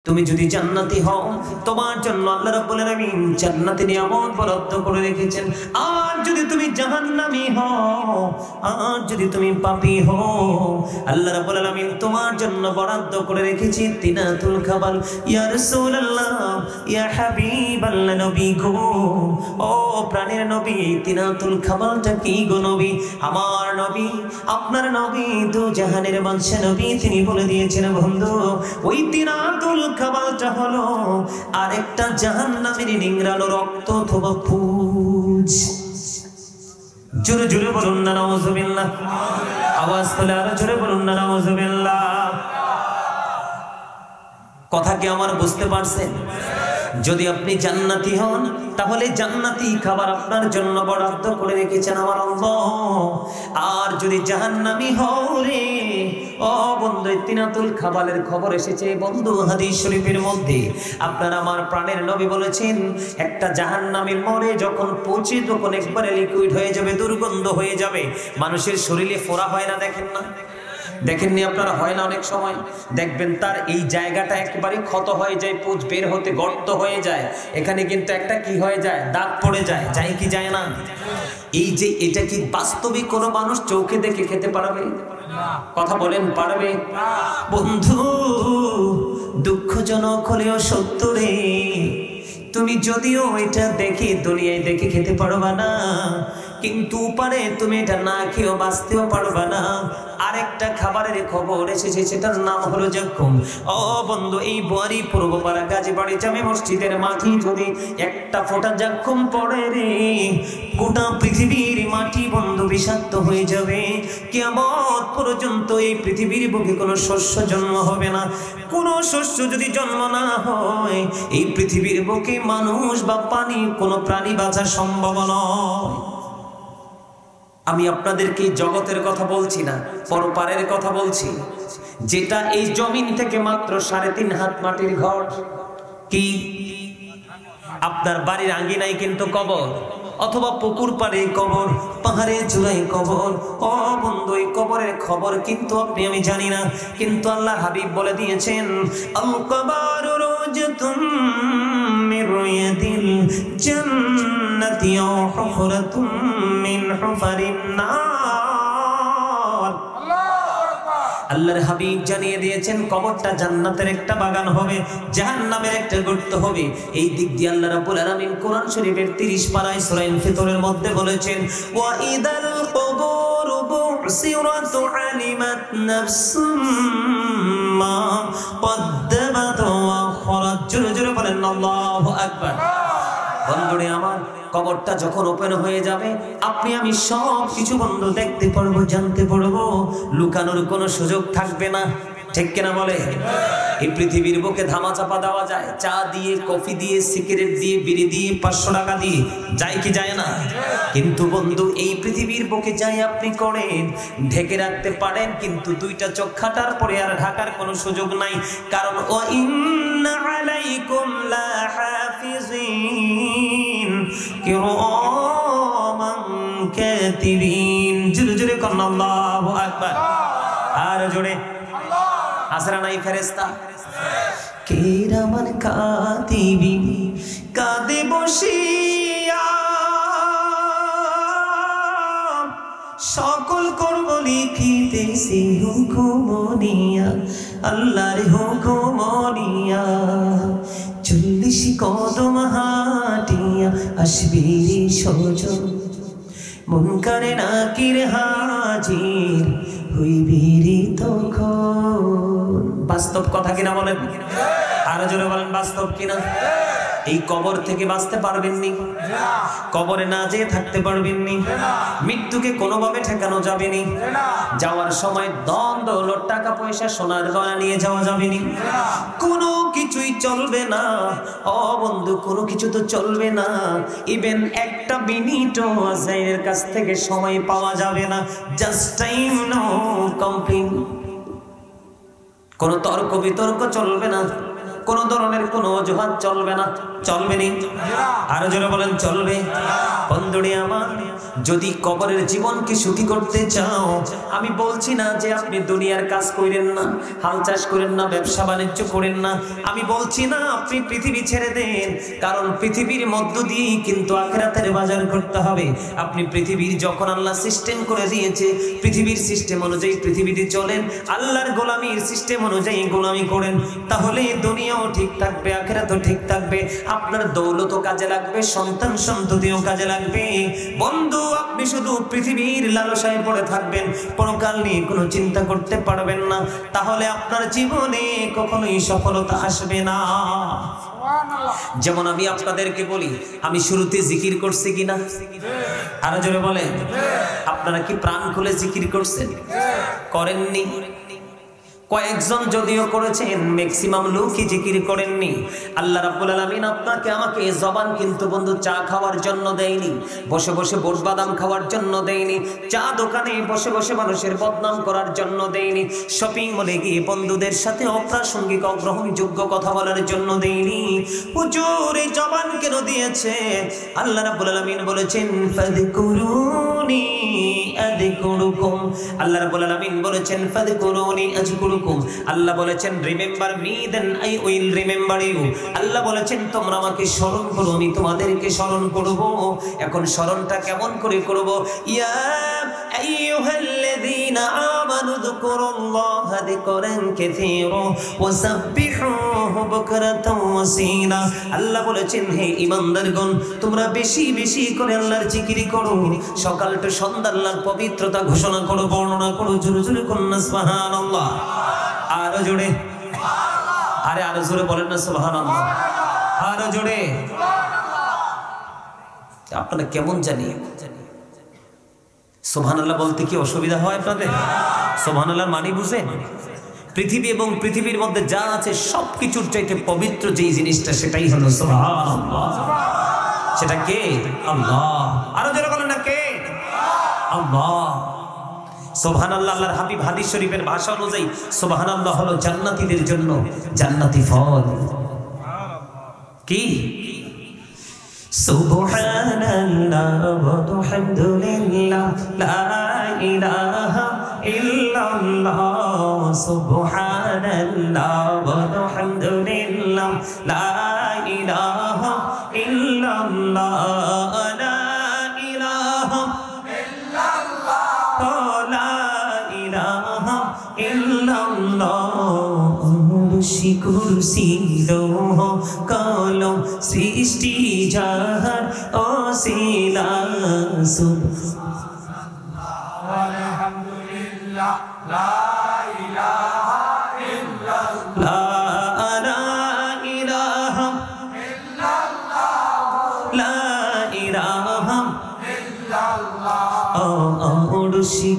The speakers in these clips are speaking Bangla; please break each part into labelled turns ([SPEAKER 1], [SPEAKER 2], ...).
[SPEAKER 1] তুমি যদি জান্নাতি হও তোমার জন্য আল্লাহ রাব্বুল আলামিন জান্নাতে নিয়ামত বরাদ্দ করে রেখেছেন। আর যদি তুমি জাহান্নামী হও, আর যদি তুমি পাপী হও, আল্লাহ রাব্বুল আলামিন তোমার জন্য বরাদ্দ করে রেখেছেন তিনাতুল খাবাল। ইয়া রাসূলুল্লাহ, ইয়া হাবিবাল্লাহ, নবী গো, ও প্রাণের নবী, তিনাতুল খাবালটা কি গো নবী? আমার নবী, আপনার নবী, দু জাহানের বাদশা নবী, তিনি বলে দিয়েছেন বন্ধু, ওই তিনাতুল খাবালটা হলো আরেকটা জাহান্নামের নিংড়ানো রক্ত অথবা পুঁজ। জোরে জোরে বলুন না নাউযুবিল্লাহ। আওয়াজ তুলে আরো জোরে বলুন না নাউযুবিল্লাহ। কথা কি আমার বুঝতে পারছেন? যদি আপনি জান্নাতি হন তাহলে জান্নাতি খাবার আপনার জন্য বরাদ্দ করে রেখেছেন আমার আল্লাহ। আর যদি জাহান্নামী হও রে, ও বন্ধু, তিনাতুল খাবালের খবর এসেছে বন্ধু হাদিস শরীফের মধ্যে। আপনার আমার প্রাণের নবী বলেছেন, একটা জাহান্নামীর মরে যখন পচে তখন একবারে লিকুইড হয়ে যাবে, দুর্গন্ধ হয়ে যাবে, মানুষের শরীরে ফোড়া হয় না, দেখেন না? দেখেননি আপনারা? হয় না? অনেক সময় দেখবেন তার এই জায়গাটা একেবারে ক্ষত হয়ে যায়, পুঁজ বের হতে গর্ত হয়ে যায়, এখানে কিন্তু একটা কি হয়ে যায়, দাগ পড়ে যায়, যায় কি যায় না? এই যে এটা কি বাস্তবিক কোনো মানুষ চোখে দেখে খেতে পারবে? কথা বলেন, পারবে? বন্ধু, দুঃখজনক হলেও সত্য রে, তুমি যদিও এটা দেখে দুনিয়ায় দেখে খেতে পারবা না, কিন্তু পারে তুমি এটা না খেয়েও বাঁচতেও পারবা না। আরেকটা খাবারের খবর এসেছে, সেটার নাম হলো জাক্কুম। ও বন্ধু, এই বুয়ারি পূর্বপাড়া গাজীবাড়ি জামে মসজিদের মাটি যদি একটা ফোঁটা জাক্কুম পড়ে রে, গোটা পৃথিবীর মাটি বন্ধু বিষাক্ত হয়ে যাবে। কিয়ামত পর্যন্ত এই পৃথিবীর বুকে কোনো শস্য জন্ম হবে না। কোনো শস্য যদি জন্ম না হয়, এই পৃথিবীর বুকে মানুষ বা পানি কোনো প্রাণী বাঁচা সম্ভব নয়। আমি আপনাদেরকে জগতের কথা বলছি না, পরপারের কথা বলছি, যেটা এই জমিন থেকে মাত্র 3.5 হাত মাটির ঘর। কি আপনার বাড়ির আঙ্গিনায় কিন্তু কবর, অথবা পুকুর পাড়ে কবর, পাহাড়ের চূড়ায় কবর। ও বন্ধু, এই কবরের খবর কিন্তু আপনি আমি জানি না, কিন্তু আল্লাহ হাবিব বলে দিয়েছেন, আল কবরু রাওজাতুম মির রিয়াদিল জান্নাতি ওয়া হুফরাতুম মিন হুফারিন নার। আল্লাহর হাবিব জানিয়ে দিয়েছেন, কবরটা জান্নাতের একটা বাগান হবে, জাহান্নামের একটা গর্ত হবে। এই দিক দিয়ে আল্লাহ রাব্বুল আলামিন কোরআন শরীফের 30 পারায় সূরা ইনফিতরের মধ্যে বলেছেন, ওয়া ইদাল কুবুরু বুসিরাত আলিমাত নাফসুম মা কদ্দামাত ওয়া আখরাত। জোরে জোরে বলেন আল্লাহু আকবার। বন্ধুরে আমার, কবরটা যখন ওপেন হয়ে যাবে, আপনি আমি সব কিছু বন্ধু দেখতে পারবো, জানতে পারবো, লুকানোর কোনো সুযোগ থাকবে না। ঠিক কিনা বলে? এই পৃথিবীর বুকে ধামা চাপা দেওয়া যায়, চা দিয়ে, কফি দিয়ে, সিগারেট দিয়ে, বিড়ি দিয়ে, 500 টাকা দিয়ে, যায় কি যায় না? কিন্তু বন্ধু, এই পৃথিবীর বুকে যাই আপনি করেন, ঢেকে রাখতে পারেন, কিন্তু 2টা চোখ খাটার পরে আর ঢাকার কোনো সুযোগ নাই। কারণ ও ইন্না আলাইকুম লাহাফিজিন কিরামান কাতিবিন। জোরে জোরে কন্না আল্লাহু আকবার। আর জোরে আসরা নাই ফেরেশতা কিরামান কাতিবিন, কাঁদে বসিয়া সকল করব লিখিতেছি হুকুমনিয়া, আল্লাহর হুকুমনিয়া। 40 কদম হাঁটিয়া আসবি সজন, মুনকারে নাকির হাজির হইবি তখন। বাস্তব কথা কিনা বলেন? আরো জোরে বলেন, বাস্তব কিনা? এই কবর থেকে বাঁচতে পারবেননি, কবরে না যেয়ে থাকতে পারবেননি, মৃত্যুকে কোনোভাবে ঠেকানো যাবেনি, যাওয়ার সময় ধন দৌলত, টাকা পয়সা, সোনার গয়না নিয়ে যাওয়া যাবেনি, কোনো কিছুই চলবে না। ও বন্ধু, কোনো কিছু তো চলবে না। ইভেন একটা মিনিটও আজাইরের কাছ থেকে সময় পাওয়া যাবে না। Just time, no complain. কোনো তর্ক বিতর্ক চলবে না, কোন ধরনের কোন অজুহাত চলবে না। চলবে নি? আরো জোরে বলেন, চলবে? বন্ধুরে আমার, যদি কবরের জীবনকে সুখী করতে চাও, আমি বলছি না যে আপনি দুনিয়ার কাজ করেন না, হাল চাষ করেন না, ব্যবসা বাণিজ্য করেন না, আমি বলছি না আপনি পৃথিবী ছেড়ে দেন, কারণ পৃথিবীর মধ্য দিয়েই কিন্তু আখিরাতের বাজার করতে হবে। আপনি পৃথিবীর যখন আল্লাহ সিস্টেম করে দিয়েছে, পৃথিবীর সিস্টেম অনুযায়ী পৃথিবীতে চলেন, আল্লাহর গোলামীর সিস্টেম অনুযায়ী গোলামি করেন, তাহলে দুনিয়াও ঠিক থাকবে, আখিরাতও ঠিক থাকবে, আপনার দৌলতও কাজে লাগবে, সন্তান সন্ততিও কাজে লাগবে। বন্ধু, আপনি শুধু পৃথিবীর লালসায় পড়ে থাকবেন, পরকাল নিয়ে কোনো চিন্তা করতে পারবেন না, তাহলে আপনার জীবনে কখনোই সফলতা আসবে না। যেমন আমি আপনাদেরকে বলি, আমি শুরুতে জিকির করছি কিনা? আরো জোরে বলেন। আপনারা কি প্রাণ খুলে জিকির করছেন? করেননি? কয়েকজন যদিও করেছেন, ম্যাক্সিমাম লোকই জিকির করেননি। আল্লাহ রাব্বুল আলামিন আপনাকে আমাকে জবান কিন্তু বন্ধু চা খাওয়ার জন্য দেয়নি, বসে বসে বোট বাদাম খাওয়ার জন্য দেয়নি, চা দোকানে বসে বসে মানুষের বদনাম করার জন্য দেয়নি, শপিং মলে গিয়ে বন্ধুদের সাথে অপ্রাসঙ্গিক অগ্রহণযোগ্য কথা বলার জন্য দেয়নি। হুজুর এই জবান কেন দিয়েছে? আল্লাহ রাব্বুল আলামিন বলেছেন ফাযকুরুনি আযকুরুকুম। আল্লাহ রাব্বুল আলামিন বলেছেন ফাযকুরুনি আযকুরুকুম। আল্লাহ বলেছেন remember me then I will remember you. Allah বলেছেন তোমরা আমাকে স্মরণ করো, আমি তোমাদেরকে স্মরণ করব। এখন স্মরণটা কেমন করে করব? ইয়া আইয়ুহাল্লাযীনা আমানু যকুরুল্লাহা যিকরান কাসীরা ওয়া সাব্বিহুহু বুকরাতাও ওয়া আসীলা। আল্লাহ বলেছেন হে ঈমানদারগণ, তোমরা বেশি বেশি করে আল্লাহর জিকির করো, সকাল থেকে সন্ধ্যা আল্লাহর পবিত্রতা ঘোষণা করো, বর্ণনা করো, জোরে জোরে করুন না সুবহানাল্লাহ। আরো জোরে, আরে আরো জোরে বলেন না সুবহানাল্লাহ, আরো জোরে। আপনারা কেমন জানি সুবহানাল্লাহ বলতে কি অসুবিধা হয় আপনাদের? সুবহানাল্লাহর মানে বুঝেন? পৃথিবী এবং পৃথিবীর মধ্যে যা আছে সবকিছুর চাইতে পবিত্র যেই জিনিসটা, সেটাই হলো সুবহানাল্লাহ। সেটা কে? আল্লাহ। আরো জোরে বলেন না কে? আল্লাহ। সুবহানাল্লাহ আল্লাহর হাবিব হাদিস শরীফের ভাষা অনুযায়ী সুবহানাল্লাহ হলো জান্নাতীদের জন্য জান্নাতি ফল। কি? সুবহানাল্লাহ ওয়া হামদুলিল্লাহ লা ইলাহা ইল্লাল্লাহ। সুবহানাল্লাহ ওয়া হামদুলিল্লাহ লা ইলাহা ইল্লাল্লাহ। লা ইলাহা কুরসি লৌহ কলম সৃষ্টি যাহার অসিলা। সুবহানাল্লাহ আলহামদুলিল্লাহ লা ইলাহা ইল্লাল্লাহ লা ইলাহা ইল্লাল্লাহ লা ইলাহা ইল্লাল্লাহ।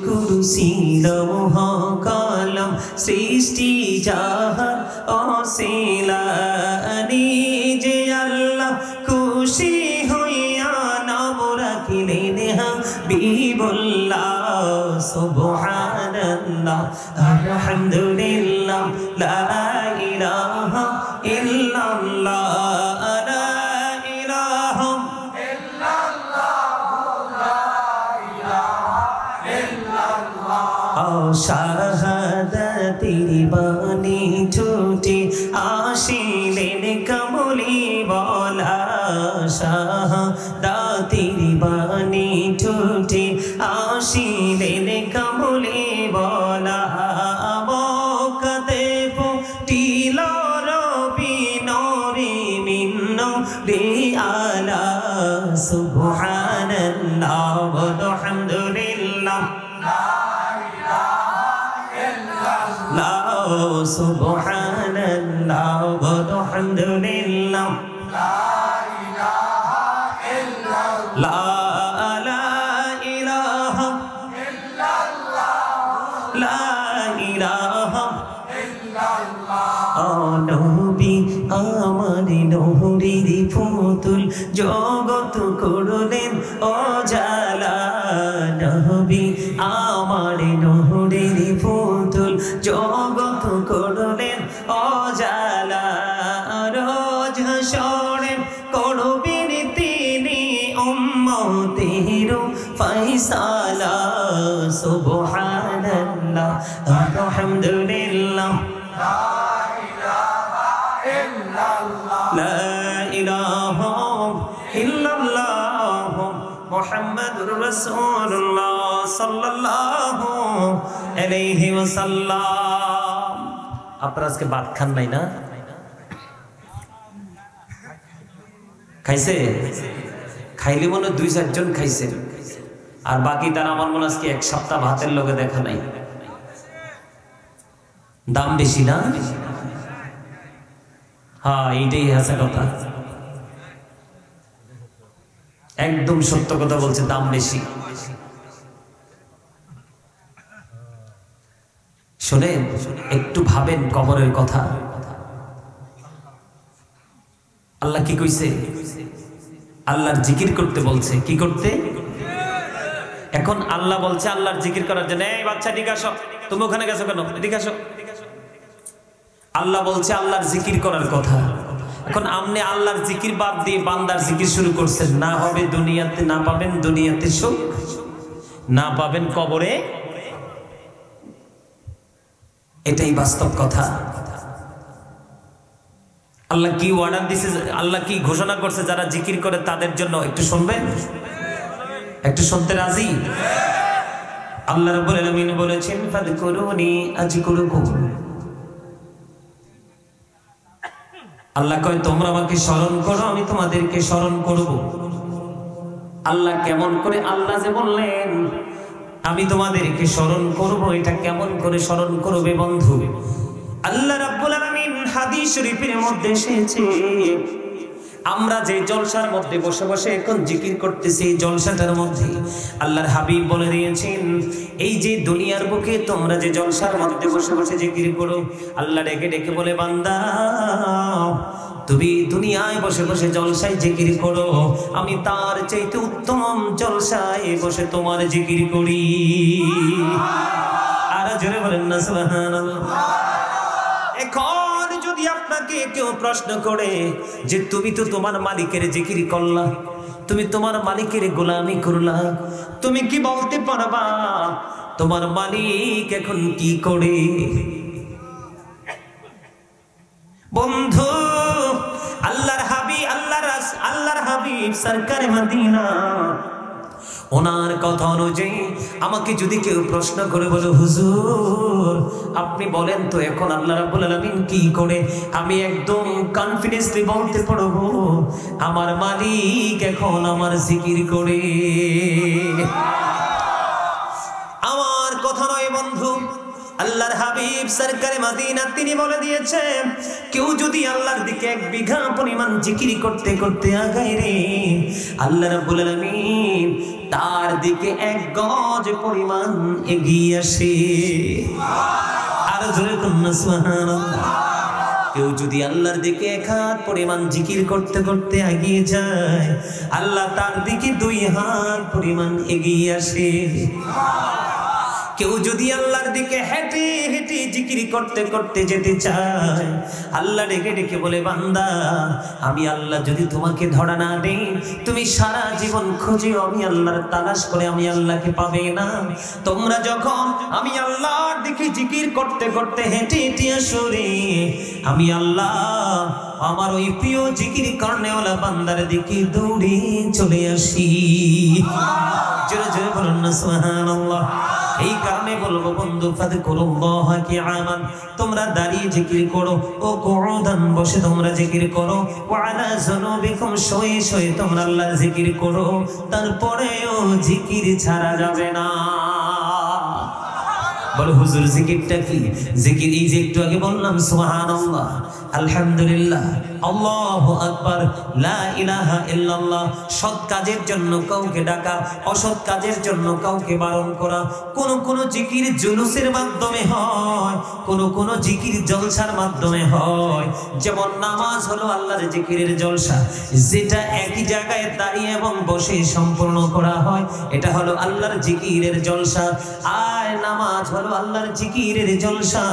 [SPEAKER 1] কুরসি লৌহ কলম সৃষ্টি যাহার অসিলা। নিজে আল্লাহ খুশি হইয়া নাম রাখিলেন হাবিবুল্লাহ। সুবহানাল্লাহ আলহামদুলিল্লাহ লা ইলাহা ইল্লাল্লাহ। শাহাদাতের বাণী ছুটে আসিলেন কামলিওয়ালা। শাহাদাতের বাণী ছুটে আসিলেন কামলিওয়ালা। মক্কাতে ফুটিল রবি নূরে মিন নূরে আলা। সুবহানাল্লাহ ওয়া হামদুলিল্লাহ সুবহানাল্লাহ ওয়া হামদুলিল্লাহ লা ইলাহা ইল্লাল্লাহ লা ইলাহা ইল্লাল্লাহ লা ইলাহা ইল্লাল্লাহ। নবী আমার নূরের পুতুল জগৎ করলেন উজালা। নবী আমার নূরের পুতুল জগৎ করলেন উজালা। রোজ হাসরে করবেন তিনি উম্মতের রিসালাত সুবহানাল্লাহ আলহামদুলিল্লাহ লা ইলাহা ইল্লাল্লাহ মুহাম্মাদুর রাসূলুল্লাহ সাল্লাল্লাহু আলাইহি ওয়াসাল্লাম। আপনারা আজকে ভাত খান নাই না? খাইছে? খাইলে মনে 2-4 জন খাইছে, আর বাকি তারা আমার মনে আজকে 1 সপ্তাহ ভাতের লগে দেখা নাই। দাম বেশি না? হ্যাঁ, এইটাই আছে কথা, একদম সত্য কথা বলছে, দাম বেশি। শোনেন, একটু ভাবেন কবরের কথা। আল্লাহ কি কইছে? আল্লাহর জিকির করতে বলছে। কি করতে? এখন আল্লাহ বলছে আল্লাহর জিকির করার জন্য, এই বাচ্চা এদিকে আসো, তুমি ওখানে গেছো কেন, এদিকে আসো। আল্লাহ বলছে আল্লাহর জিকির করার কথা। এখন আপনি আল্লাহর জিকির বাদ দিয়ে বান্দার জিকির শুরু করছেন। না হবে দুনিয়াতে, না পাবেন দুনিয়াতে সুখ, না পাবেন কবরে। এটাই বাস্তব কথা। আল্লাহ কি অর্ডার দিছে, আল্লাহ কি ঘোষণা করছে যারা জিকির করে তাদের জন্য, একটু শুনবেন? একটু শুনতে রাজি? আল্লাহ রাব্বুল আলামিন বলেছেন ফাযকুরুনি আযকুরুকুম। আল্লাহ কয় তোমরা আমাকে স্মরণ করো, আমি তোমাদেরকে স্মরণ করব। আল্লাহ কেমন করে? আল্লাহ যে বললেন আমি তোমাদেরকে স্মরণ করব, এটা কেমন করে স্মরণ করবে বন্ধু? আল্লাহ রাব্বুল আলামিন হাদিস শরীফের মধ্যে এসেছে, আমরা যে জলসার মধ্যে বসে বসে এখন জিকির করতেছি, এই জলসাটার মধ্যে আল্লাহর হাবিব বলে দিয়েছেন, এই যে দুনিয়ার বুকে তোমরা যে জলসার মধ্যে বসে বসে জিকির করো, আল্লাহ ডেকে ডেকে বলে বান্দা তুমি দুনিয়ায় বসে বসে জলসায় জিকির করো, আমি তার চাইতে উত্তম জলসায় বসে তোমার জিকির করি। আর জোরে বলেন না সুবহানাল্লাহ। এখন যদি আপনাকে কেউ প্রশ্ন করে যে তুমি তো তোমার মালিকের জিকির করলা, তুমি তোমার মালিকের গোলামি করলা, তুমি কি বলতে পারবা তোমার মালিক এখন কি করে? বন্ধু, আল্লাহর হাবিব সরকারে মদিনা, ওনার কথা অনুযায়ী আমাকে যদি কেউ প্রশ্ন করে বলে হুজুর আপনি বলেন তো এখন আল্লাহ রাব্বুল আলামিন কি করে, আমি একদম কনফিডেন্সলি বলতে পারবো আমার মালিক এখন আমার জিকির করে। আমার কথা নয় বন্ধু, আল্লাহর হাবিব সরকারে মদিনা তিনি বলে দিয়েছেন, কেউ যদি আল্লাহর দিকে 1 বিঘা পরিমাণ জিকির করতে করতে আগায় রে, আল্লাহ রাব্বুল আলামিন তার দিকে 1 গজ পরিমাণ এগিয়ে আসে। আর জোরে বলুন সুবহানাল্লাহ। কেউ যদি আল্লাহর দিকে 1 হাত পরিমাণ জিকির করতে করতে এগিয়ে যায়, আল্লাহ তার দিকে 2 হাত পরিমাণ এগিয়ে আসে। কেউ যদি আল্লাহর দিকে হেঁটে হেঁটে জিকির করতে করতে যেতে চায়, আল্লাহ ডেকে ডেকে বলে বান্দা আমি আল্লাহ যদি তোমাকে ধরা না দেই, তুমি সারা জীবন খুঁজে আমি আল্লাহর তালাশ করে আমি আল্লাহকে পাবে না। তোমরা যখন আমি আল্লাহর দিকে জিকির করতে করতে হেঁটে হেঁটে আসো রে, আমি আল্লাহ আমার ওই প্রিয় জিকির করনেওয়ালা বান্দার দিকে দৌড়ে চলে আসি। জোরে জোরে বলুন না সুবহানাল্লাহ। এই কারণে বলবো বন্ধু ফাযকুরুল্লাহ কিয়ামান, তোমরা দাঁড়িয়ে জিকির করো, ও কুউদান বসে তোমরা জিকির করো, ওয়া আলা যুনুবিকুম শুয়ে শুয়ে তোমরা আল্লাহর জিকির করো, তারপরেও জিকির ছাড়া যাবে না। বলো হুজুর জিকিরটা কি? জিকির এই যে একটু আগে বললাম সুবহানাল্লাহ, আলহামদুলিল্লাহ, আল্লাহু আকবার, লা ইলাহা ইল্লাল্লাহ। সৎ কাজের জন্য কাউকে ডাকা, অসৎ কাজের জন্য কাউকে বারণ করা। কোন জিকির জুলুসের মাধ্যমে হয়, কোন জিকির জলসার মাধ্যমে হয়। যেমন নামাজ হলো আল্লাহর জিকিরের জলসা, যেটা একই জায়গায় দাঁড়িয়ে এবং বসে সম্পূর্ণ করা হয়, এটা হলো আল্লাহর জিকিরের জলসা। আর নামাজ হলো আল্লাহর জিকিরের জলসা,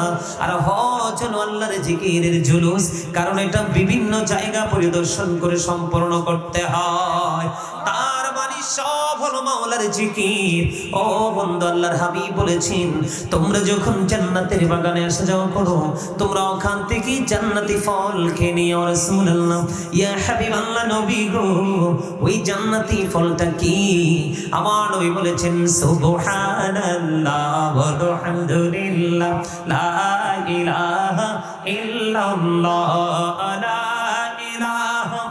[SPEAKER 1] আর হজ হলো আল্লাহর জিকিরের জুলুস। কারণ এটা বিভিন্ন জায়গা পরিদর্শন করে সম্পূর্ণ করতে হয়। তার মানে সব হলো মাওলার জিকির। ও বন্ধু, আল্লাহর হাবিব বলেছেন তোমরা যখন জান্নাতের বাগানে আসা যাওয়া করো তোমরা ওখান থেকে জান্নাতি ফল খেয়ে নিও। রাসূলুল্লাহ, ইয়া হাবিবাল্লাহ, নবী গো, ওই জান্নাতি ফলটা কি? আমার নবী বলেছেন সুবহানাল্লাহ ওয়া আলহামদুলিল্লাহ লা ইলাহা ইল্লাল্লাহ লা ইলাহা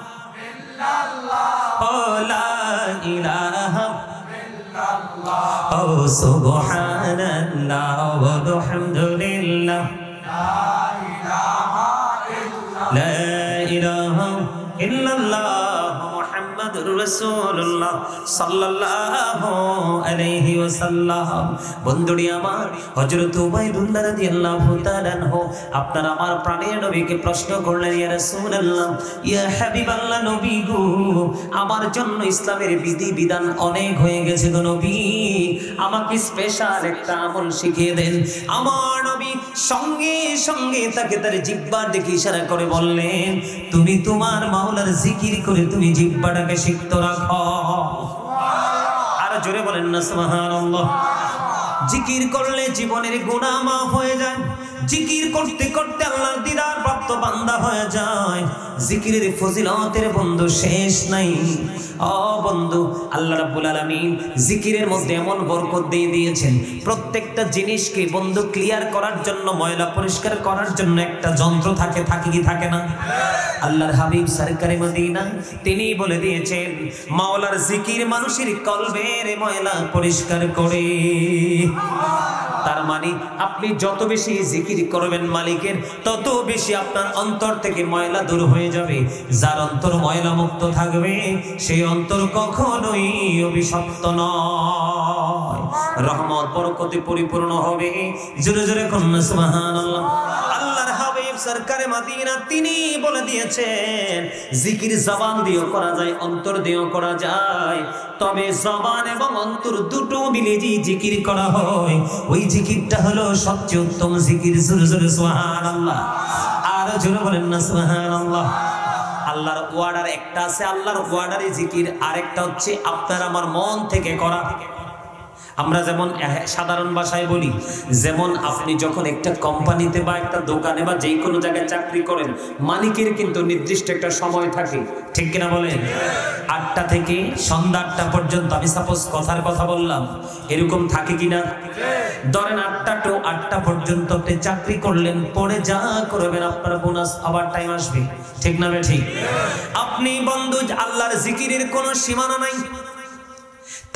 [SPEAKER 1] ইল্লাল্লাহ লা ইলাহা ইল্লাল্লাহ ও সুবহানাল্লাহ ওয়া আলহামদুলিল্লাহ লা ইলাহা ইল্লাল্লাহ মুহাম্মাদুর রাসূলুল্লাহ সাল্লাল্লাহু আলাইহি ওয়াসাল্লাম। বন্ধুরি আমার, হযরত উবাইদুল্লাহ রাদিয়াল্লাহু তাআলা আনহু আপনার আমার প্রাণের নবীকে প্রশ্ন করলেন, ইয়া রাসূলুল্লাহ, ইয়া হাবিবাল্লাহ, নবী গো, আমার জন্য ইসলামের বিধি বিধান অনেক হয়ে গেছে গো নবী, আমাকে স্পেশাল একটা আমল শিখিয়ে দেন। আমার নবী সঙ্গে সঙ্গে তাকে তার জিহ্বার দিকে ইশারা করে বললেন, তুমি তোমার মাওলার জিকির করে তুমি জিহ্বাটাকে সিক্ত রাখো। আর জোরে বলেন না সুবহানাল্লাহ। জিকির করলে জীবনের গুনাহ মাফ হয়ে যায়, জিকির করতে করতে আল্লাহর দিদার প্রাপ্ত বান্দা হয়ে যায়। জিকিরের ফজিলতের বন্ধু শেষ নাই। ও বন্ধু, আল্লাহ রাব্বুল আলামিন জিকিরের মধ্যে এমন বরকত দিয়ে দিয়েছেন, প্রত্যেকটা জিনিসকে বন্ধু ক্লিয়ার করার জন্য, ময়লা পরিষ্কার করার জন্য একটা যন্ত্র থাকে, থাকে কি থাকে না? আল্লাহর হাবিব সরকারে মদিনা তিনি বলে দিয়েছেন, মাওলার জিকির মানুষের কলবের ময়লা পরিষ্কার করে। তার মানে আপনি যত বেশি জিকির করবেন মালিকের, তত বেশি আপনার অন্তর থেকে ময়লা দূর হয়ে যাবে। যার অন্তর ময়লা মুক্ত থাকবে সেই অন্তর কখনোই অভিশপ্ত নয়, রহমত বরকতে পরিপূর্ণ হবে। জোরে জোরে কন্যা সুবহানাল্লাহ। আল্লাহর হাবিব সরকারে মদিনা তিনি বলে দিয়েছেন, জিকির জবান দিয়েও করা যায়, অন্তর দিয়েও করা যায়, তবে জবান এবং অন্তর দুটো মিলে যে জিকির করা হয় ওই জিকিরটা হলো সবচেয়ে উত্তম জিকির। জোরে জোরে সুবহানাল্লাহ। আর জোরে বলেন না সুবহানাল্লাহ। আল্লাহর ওয়ার্ডার একটা আছে, আল্লাহর ওয়ার্ডারে জিকির, আরেকটা হচ্ছে আপনার আমার মন থেকে করা। আমরা যেমন সাধারণ ভাষায় বলি, যেমন আপনি যখন একটা কোম্পানিতে বা একটা দোকানে বা যে কোনো জায়গায় চাকরি করেন, মালিকের কিন্তু নির্দিষ্ট একটা সময় থাকে, ঠিক কিনা বলেন? 8টা থেকে সন্ধ্যা 8টা পর্যন্ত, আমি সাপোজ কথার কথা বললাম, এরকম থাকে কিনা? ধরেন 8টা টু 8টা পর্যন্ত আপনি চাকরি করলেন, পরে যা করবেন আপনার বোনাস আবার টাইম আসবে, ঠিক না ঠিক? আপনি বন্ধু আল্লাহর জিকিরের কোনো সীমানা নাই।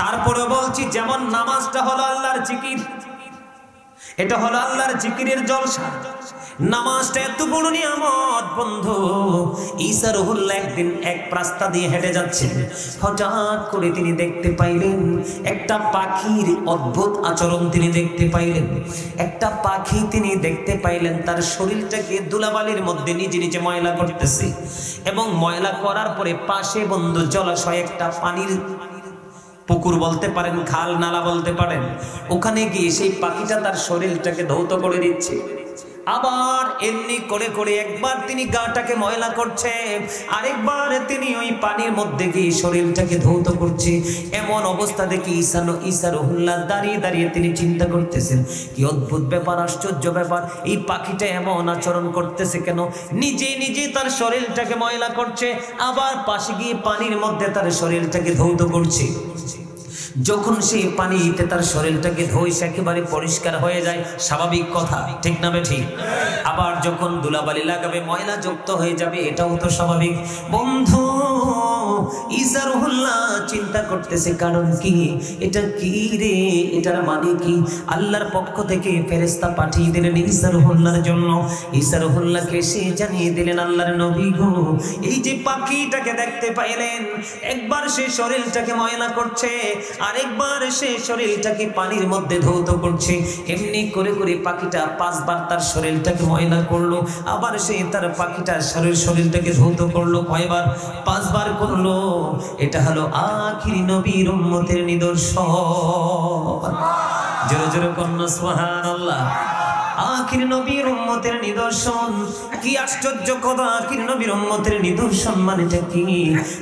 [SPEAKER 1] তারপরে বলছি, যেমন নামাজটা হলো আল্লাহর জিকির, এটা হলো আল্লাহর জিকিরের জলসা। নামাজটা এত বড় নিয়ামত বন্ধু। ঈসা রুহুল্লাহ একদিন এক রাস্তা দিয়ে হেঁটে যাচ্ছেন, হঠাৎ করে তিনি দেখতে পাইলেন একটা পাখির অদ্ভুত আচরণ তিনি দেখতে পাইলেন। একটা পাখি তিনি দেখতে পাইলেন তার শরীরটাকে ধুলাবালির মধ্যে নিজে নিজে ময়লা করতেছে, এবং ময়লা করার পরে পাশে বন্ধু জলাশয়, একটা পানির পুকুর বলতে পারেন, খাল নালা বলতে পারেন, ওখানে গিয়ে সেই পাখিটা তার শরীরটাকে ধৌত করে দিচ্ছে। আবার এমনি করে করে একবার তিনি গাটাকে ময়লা করছে, আরেকবার তিনি ওই পানির মধ্যে গিয়ে শরীরটাকে ধৌত করছে। এমন অবস্থা দেখে ঈসা রুহুল্লাহ দাঁড়িয়ে দাঁড়িয়ে তিনি চিন্তা করতেছেন, কি অদ্ভুত ব্যাপার, আশ্চর্য ব্যাপার, এই পাখিটা এমন আচরণ করতেছে কেন? নিজে নিজে তার শরীরটাকে ময়লা করছে, আবার পাশে গিয়ে পানির মধ্যে তার শরীরটাকে ধৌত করছে। যখন সেই পানিতে তার শরীরটাকে ধুয়ে একেবারে পরিষ্কার হয়ে যায়, স্বাভাবিক কথা, ঠিক না ঠিক? আবার যখন ধুলাবালি লাগাবে ময়লা যুক্ত হয়ে যাবে, এটাও তো স্বাভাবিক। বন্ধু ঈসা রুহুল্লাহ চিন্তা করতেছে, কারণ কি? এটা কি রে? এটার মানে কি? আল্লাহর পক্ষ থেকে ফেরেশতা পাঠিয়ে দিলেন ঈসা রুহুল্লাহর জন্য। ঈসা রুহুল্লাহকে সে জানিয়ে দিলেন, আল্লাহর নবী গো, এই যে পাখিটাকে দেখতে পাইলেন, একবার সে শরীরটাকে ময়লা করছে, আরেকবার সে শরীরটাকে পানির মধ্যে ধৌত করছে। এমনি করে করে পাখিটা 5 বার তার শরীরটাকে ময়লা করলো, আবার সে তার পাখিটার শরীরটাকে ধৌত করলো কয়বার? 5 বার করলো। এটা হলো আখিরি নবীর উম্মতের নিদর্শন। জোরে জোরে কন্যা সুবহানাল্লাহ। আখির নবীর উম্মতের নিদর্শন। কি আশ্চর্য কথা, আখির নবীর উম্মতের নিদর্শন মানেটা কি?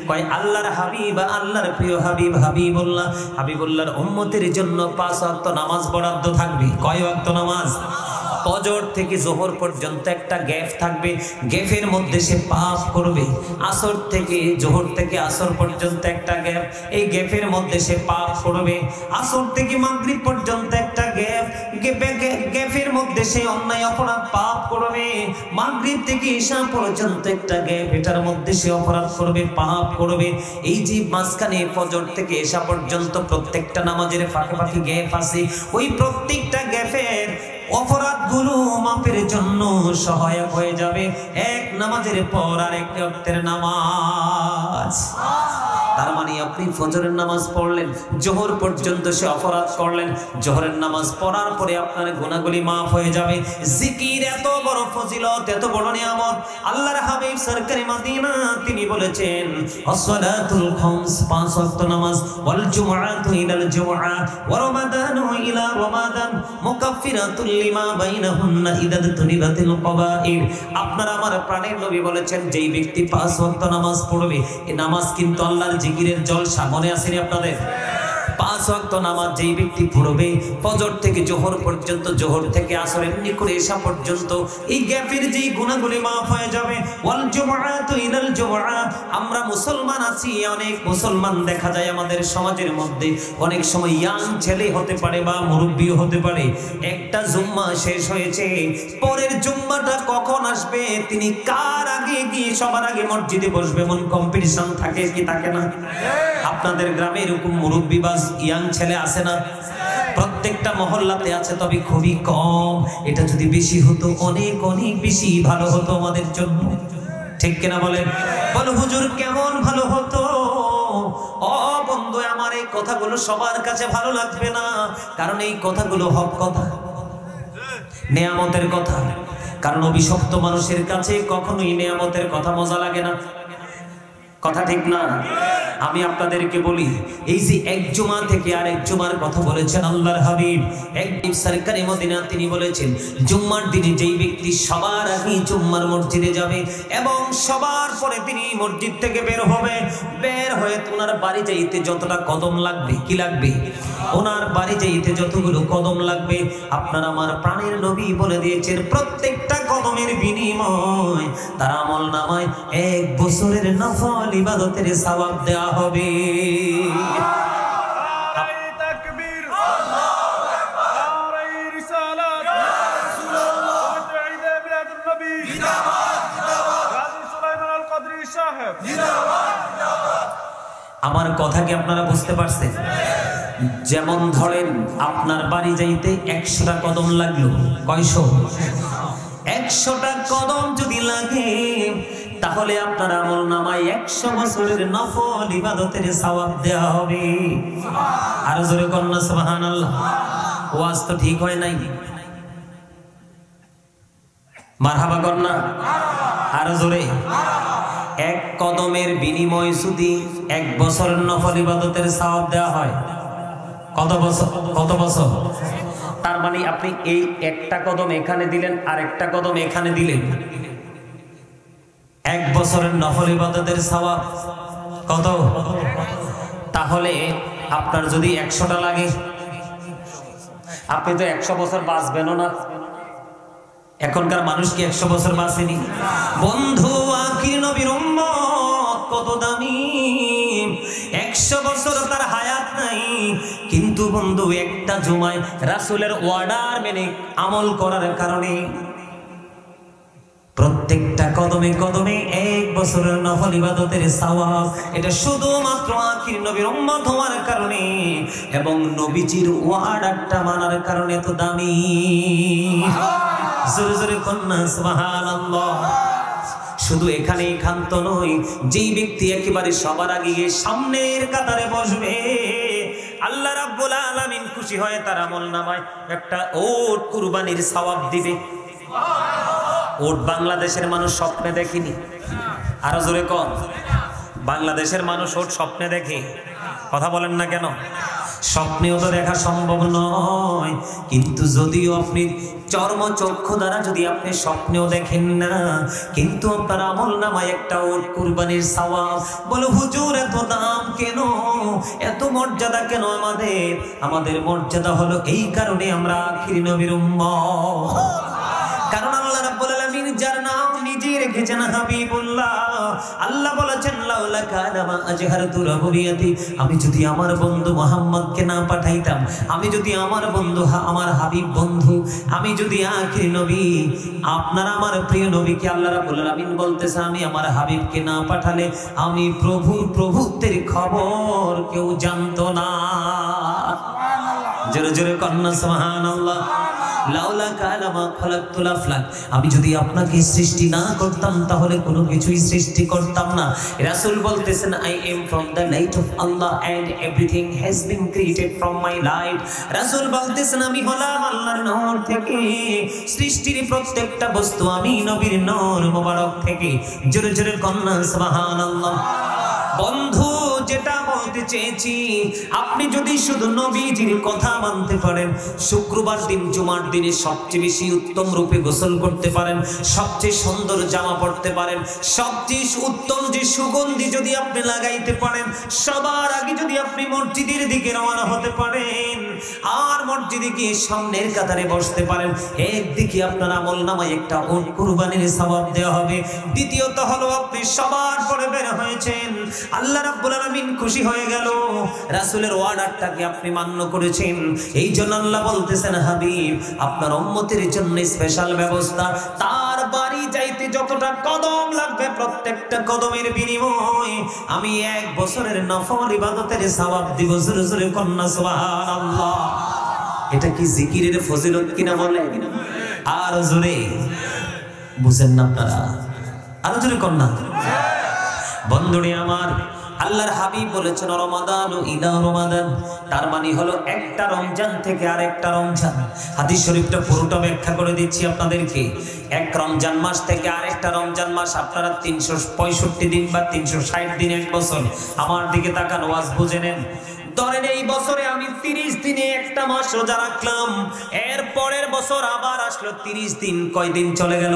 [SPEAKER 1] কয় আল্লাহর হাবিব, আল্লাহর প্রিয় হাবিব হাবিবুল্লাহর উম্মতের জন্য 5 ওয়াক্ত নামাজ বরাদ্দ থাকবে। কয় ওয়াক্ত নামাজ? ফজর থেকে জোহর পর্যন্ত একটা গ্যাপ থাকবে, গ্যাপের মধ্যে সে পাপ করবে। আসর থেকে জোহর থেকে আসর পর্যন্ত একটা গ্যাপ, এই গ্যাপের মধ্যে সে পাপ করবে। আসর থেকে মাগরিব পর্যন্ত একটা গ্যাপ, গ্যাপের মধ্যে সে অন্যায় অপরাধ পাপ করবে। মাগরিব থেকে ঈশা পর্যন্ত একটা গ্যাপ, এটার মধ্যে সে অপরাধ করবে, পাপ করবে। এই যে মাঝখানে ফজর থেকে ঈশা পর্যন্ত প্রত্যেকটা নামাজের ফাঁকে ফাঁকে গ্যাপ আছে, ওই প্রত্যেকটা গ্যাপের অপরাধগুলো মাপের জন্য সহায়ক হয়ে যাবে এক নামাজের পর আরেক ওয়াক্তের নামাজ। তার মানে আপনি ফজরের নামাজ পড়লেন, জোহর পর্যন্ত সে অপরাধ করলেন, জোহরের নামাজ পড়ার পরে আপনার গুনাহগুলি মাফ হয়ে যাবে। জিকির এত বড় ফজিলত, এত বড় নিয়ামত। আল্লাহর হাবিব সরকারে মদিনা তিনি বলেছেন, আসসালাতুল খামস, 5 ওয়াক্ত নামাজ, ওয়াল জুমআতু ইলাল জুমআ ওয়া রমাদানু ইলা রমাদান মুকাফফিরাতুল লিমা বাইনাহুন্না ইদা তুনিবাতিল কবাইর। আপনার আমার প্রাণের নবী বলেছেন, যেই ব্যক্তি 5 ওয়াক্ত নামাজ পড়বে, এই নামাজ কিন্তু আল্লাহর জিকিরের জলসা। মনে আসেনি আপনাদের? 5 ওয়াক্ত নামাজ যেই ব্যক্তি পড়বে, ফজর থেকে জোহর পর্যন্ত, জোহর থেকে আসর, এমনি করে ঈশা পর্যন্ত, এই গ্যাপের যেই গুনাহগুলি মাফ হয়ে যাবে। ওয়াল জুমআতু ইলাল জুমআ। আমরা মুসলমান আছি, অনেক মুসলমান দেখা যায় আমাদের সমাজের মধ্যে, অনেক সময় ইয়াং ছেলে হতে পারে বা মুরব্বিও হতে পারে, একটা জুম্মা শেষ হয়েছে, পরের জুম্মাটা কখন আসবে, তিনি কার আগে গিয়ে সবার আগে মসজিদে বসবে, এমন কম্পিটিশন থাকে কি থাকে না? আপনাদের গ্রামে এরকম মুরব্বি বা ইয়াং ছেলে আছে না? প্রত্যেকটা মহল্লাতে আছে, তবে খুবই কম। এটা যদি বেশি হতো, অনেক অনেক বেশি ভালো হতো আমাদের জন্য। ঠিক কিনা বলেন? বলো হুজুর কেমন ভালো হতো? ও বন্ধু আমার, এই কথাগুলো সবার কাছে ভালো লাগবে না, কারণ এই কথাগুলো হক কথা, নেয়ামতের কথা। কারণ অভিশপ্ত মানুষের কাছে কখনোই নেয়ামতের কথা মজা লাগে না। কথা ঠিক না? আমি আপনাদেরকে বলি, এই যে এক জুমা থেকে আরেক জুমার কথা বলেছেন আল্লাহর হাবিব, একদিন সরকারে মদিনা তিনি বলেছেন, জুম্মার দিনে যেই ব্যক্তি সবার আগে জুম্মার মসজিদে যাবে এবং সবার পরে তিনি মসজিদ থেকে বের হবে, বের হয়ে ওনার বাড়ি যাইতে যতটা কদম লাগবে, কি লাগবে? ওনার বাড়ি যাইতে যতগুলো কদম লাগবে, আপনার আমার প্রাণের নবী বলে দিয়েছেন, প্রত্যেকটা কদমের বিনিময় তার আমল নামায় 1 বছরের নফল ইবাদতের সওয়াব দেয়া হবে। আমার কথা কি আপনারা বুঝতে পারছেন? যেমন ধরেন আপনার বাড়ি যাইতে 100টা কদম লাগলো, কয়শো? 100টা কদম যদি লাগে, তাহলে আপনার আমল নামায় 100 বছরের নফল ইবাদতের সওয়াব দেয়া হবে। আর জোরে কন্যা সুবহানাল্লাহ। ওয়াজ তো ঠিক হয় নাই, মারহাবা কন্যা, আর জোরে। 1 কদমের বিনিময় যদি 1 বছরের নফল ইবাদতের সওয়াব দেওয়া হয়, কত বছর? কত বছর? তার মানে আপনি এই একটা কদম এখানে দিলেন আর একটা কদম এখানে দিলেন, 1 বছরের নফল ইবাদতের সওয়াব কত? তাহলে আপনার যদি 100টা লাগে, আপনি তো 100 বছর বাঁচবেনও না। এখনকার মানুষ কি 100 বছর বাঁচেনি? বন্ধু আখির নবীর উম্মত কত দামি, 100 বছর তার হায়াত নাই, কিন্তু বন্ধু একটা জুমায় রাসূলের অর্ডার মেনে আমল করার কারণে প্রত্যেকটা কদমে কদমে 1 বছরের নফল ইবাদতের সওয়াব। এটা শুধুমাত্র আখির নবীর উম্মত হওয়ার কারণে এবং নবীজির ওয়াদাটা মানার কারণে তো দামি। জোরে জোরে কন্যা সুবহানাল্লাহ। শুধু এখানেই ক্ষান্ত নয়, যেই ব্যক্তি একেবারে সবার আগে গিয়ে সামনের কাতারে বসবে, আল্লাহ রাব্বুল আলামিন খুশি হয়ে তার আমল নামায় একটা ওট কুরবানির সওয়াব দিবে। ওট বাংলাদেশের মানুষ স্বপ্নে দেখেনি। আরো জোরে কন, বাংলাদেশের মানুষ ওট স্বপ্নে দেখে? কথা বলেন না কেন? স্বপ্নেও তো দেখা সম্ভব নয়, কিন্তু যদিও আপনি চর্মচক্ষু দ্বারা যদি আপনি স্বপ্নেও দেখেন না, কিন্তু আপনার আমল নামায় একটা উট কুরবানির সওয়াব। বলো হুজুর এত দাম কেন, এত মর্যাদা কেন আমাদের? আমাদের মর্যাদা হলো এই কারণে আমরা আখিরি নবীর উম্মত। কারণ আল্লাহ রাব্বুল আলামিন যার নাম নিজে রেখেছেন হাবিবুল্লাহ। আল্লাহ বলেছেন লাউলা কানা মা আজহারতু রাবুবিয়াতি, আমি যদি আমার বন্ধু মুহাম্মদকে না পাঠাইতাম, আমি যদি আমার বন্ধু আমার হাবিব বন্ধু, আমি যদি আখিরি নবী আপনার আমার প্রিয় নবীকে আল্লাহ রাব্বুল আলামিন বলতেছে আমি আমার হাবিবকে না পাঠালে আমি প্রভুর প্রভুত্বের খবর কেউ জানতো না। জোরে জোরে কন্যা সুবহানাল্লাহ। লাউলা কালামা খালাকতুল আফলাক, আমি যদি আপনাকে সৃষ্টি না করতাম তাহলে কোনো কিছুই সৃষ্টি করতাম না। রাসূল বলতেছেন I am from the light of Allah and everything has been created from my light. রাসূল বলতেছেন আমি হলাম আল্লাহর নূর থেকে, সৃষ্টির প্রত্যেকটা বস্তু আমি নবীর নূর মোবারক থেকে। জোরে জোরে কন্যা সুবহানাল্লাহ। বন্ধু যেটা বলতে চেয়েছি, আপনি যদি শুধু নবীজির কথা মানতে পারেন, শুক্রবার দিন জুমার দিনে সবচেয়ে বেশি উত্তম রূপে গোসল করতে পারেন, সবচেয়ে সুন্দর জামা পরতে পারেন, সবচেয়ে উত্তম যে সুগন্ধি যদি আপনি লাগাইতে পারেন, সবার আগে যদি আপনি মসজিদের দিকে রওনা হতে পারেন আর মসজিদে গিয়ে সামনের কাতারে বসতে পারেন, একদিকে আপনার আমলনামায় একটা উট কুরবানির সওয়াব দেওয়া হবে। দ্বিতীয়ত হলো আপনি সবার পরে বের হয়েছেন, আল্লাহ রাব্বুল আলামিন খুশি হয়ে গেল, রাসূলের অর্ডারটাকে আপনি মান্য করেছেন। এই জন্য আল্লাহ বলতেছেন হাবিব আপনার উম্মতের জন্য স্পেশাল ব্যবস্থা। তার বাড়ি যাইতে যতটা কদম লাগবে প্রত্যেকটা কদমের বিনিময়ে আমি 1 বছরের নফল ইবাদতের সওয়াব দিব। জোরে জোরে কন্যা সুবহানাল্লাহ। এটা কি জিকিরের ফজিলত কিনা বলে? আর জোরে বুঝেন না আপনারা? আর জোরে কন্যা। বন্ধুরে আমার, আল্লাহর হাবিব বলেছেন রমাদান ইলা রমাদান, তার মানে হলো একটা রমজান থেকে আরেকটা রমজান। হাদিস শরীফটা পুরোটা ব্যাখ্যা করে দিচ্ছি আপনাদেরকে। এক রমজান মাস থেকে আরেকটা রমজান মাস, আপনারা 365 দিন বা 360 দিন, 1 বছর। আমার দিকে তাকান, ওয়াজ বুঝে নেন। ধরেন এই বছরে আমি 30 দিনে একটা মাস রোজা রাখলাম, এর পরের বছর আবার আসলো 30 দিন, কয় দিন চলে গেল?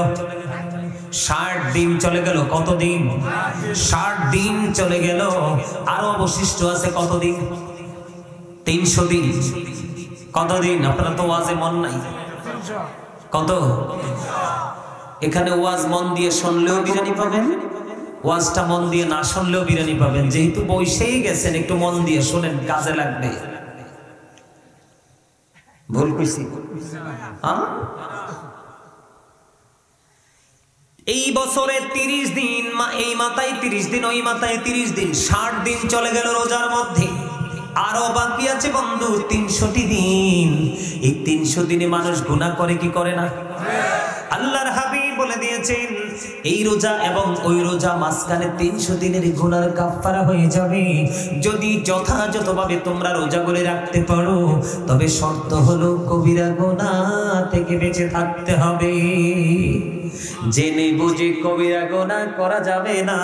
[SPEAKER 1] 60 দিন চলে গেল। কত দিন? 60 দিন চলে গেল। আরো অবশিষ্ট আছে কত দিন? 300 দিন। কত দিন? আপনারা তো ওয়াজে মন নাই। কত? এখানে ওয়াজ মন দিয়ে শুনলেও বিরিয়ানি পাবেন, ওয়াজটা মন দিয়ে না শুনলেও বিরিয়ানি পাবেন। যেহেতু বসেই গেছেন, একটু মন দিয়ে শোনেন, কাজে লাগবে। ভুল কইছি? এই বছরে 30 দিন, এই মাথায় 30 দিন, ওই মাথায় 30 দিন, 60 দিন চলে গেল রোজার মধ্যে। আরো বাকি আছে বন্ধু 300টি দিন। এই 300 দিনে মানুষ গুনাহ করে কি করে না? আল্লাহর হাবিব বলে দিয়েছেন এই রোজা এবং ওই রোজা মাঝখানে 300 দিনের গুনার কাফারা হয়ে যাবে যদি যথাযথভাবে তোমরা রোজাগুলো রাখতে পারো। তবে শর্ত হলো কবিরা গুনাহ থেকে বেঁচে থাকতে হবে। জেনে বুঝে কবিরা গুনাহ করা যাবে না।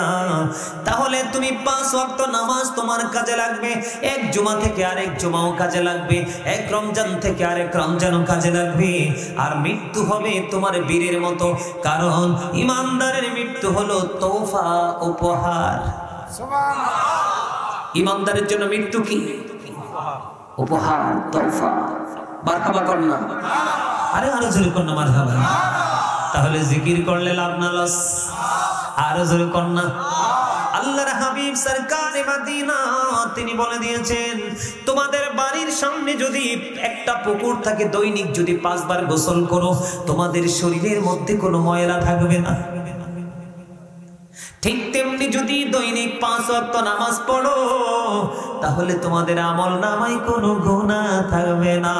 [SPEAKER 1] তাহলে তুমি 5 ওয়াক্ত নামাজ তোমার কাজে লাগবে, এক জুমা থেকে আরেক জুমাও কাজে লাগবে, এক রমজান থেকে আরেক রমজানও কাজে লাগবে। আর মৃত্যু হবে তোমার বীরের মতো, কারণ ইমানদারের মৃত্যু হলো তোহফা, উপহার। ইমানদারের জন্য মৃত্যু কি? উপহার, তোহফা। মারহাবা কর না, আরে আরো জোরে কর না মারহাবা। তাহলে জিকির করলে লাভ না লস? আরো জোরে কর না। আল্লাহর হাবিব সরকারে মদিনা তিনি বলে দিয়েছেন তোমাদের বাড়ির সামনে যদি একটা পুকুর থাকে, দৈনিক যদি 5 বার গোসল করো, তোমাদের শরীরের মধ্যে কোনো ময়লা থাকবে না। ঠিক তেমনি যদি দৈনিক 5 ওয়াক্ত নামাজ পড়ো, তাহলে তোমাদের আমল নামায় কোনো গুনাহ থাকবে না।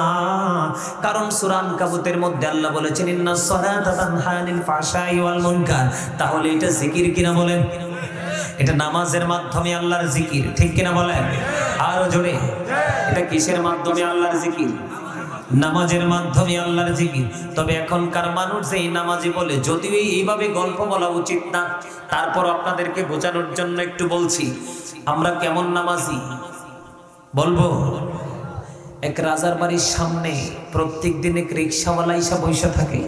[SPEAKER 1] কারণ সূরা আনকাবুতের মধ্যে আল্লাহ বলেছেন ইন্নাস সালাতা তানহা আনিল ফাহশাই ওয়াল মুনকার। তাহলে এটা জিকির কিনা বলেন? এটা নামাজের মাধ্যমে আল্লাহর জিকির, ঠিক কিনা বলেন? আরো জোরে। এটা কিসের মাধ্যমে আল্লাহর জিকির? নামাজের মাধ্যমে আল্লাহর জিকির। তবে এখনকার মানুষ যে নামাজি বলে, যদিও এইভাবে গল্প বলা উচিত না, তারপর আপনাদেরকে বোঝানোর জন্য একটু বলছি আমরা কেমন নামাজি। বলবো এক রাজার বাড়ির সামনে প্রত্যেক দিন এক রিক্সাওয়ালা এসে বসে থাকে।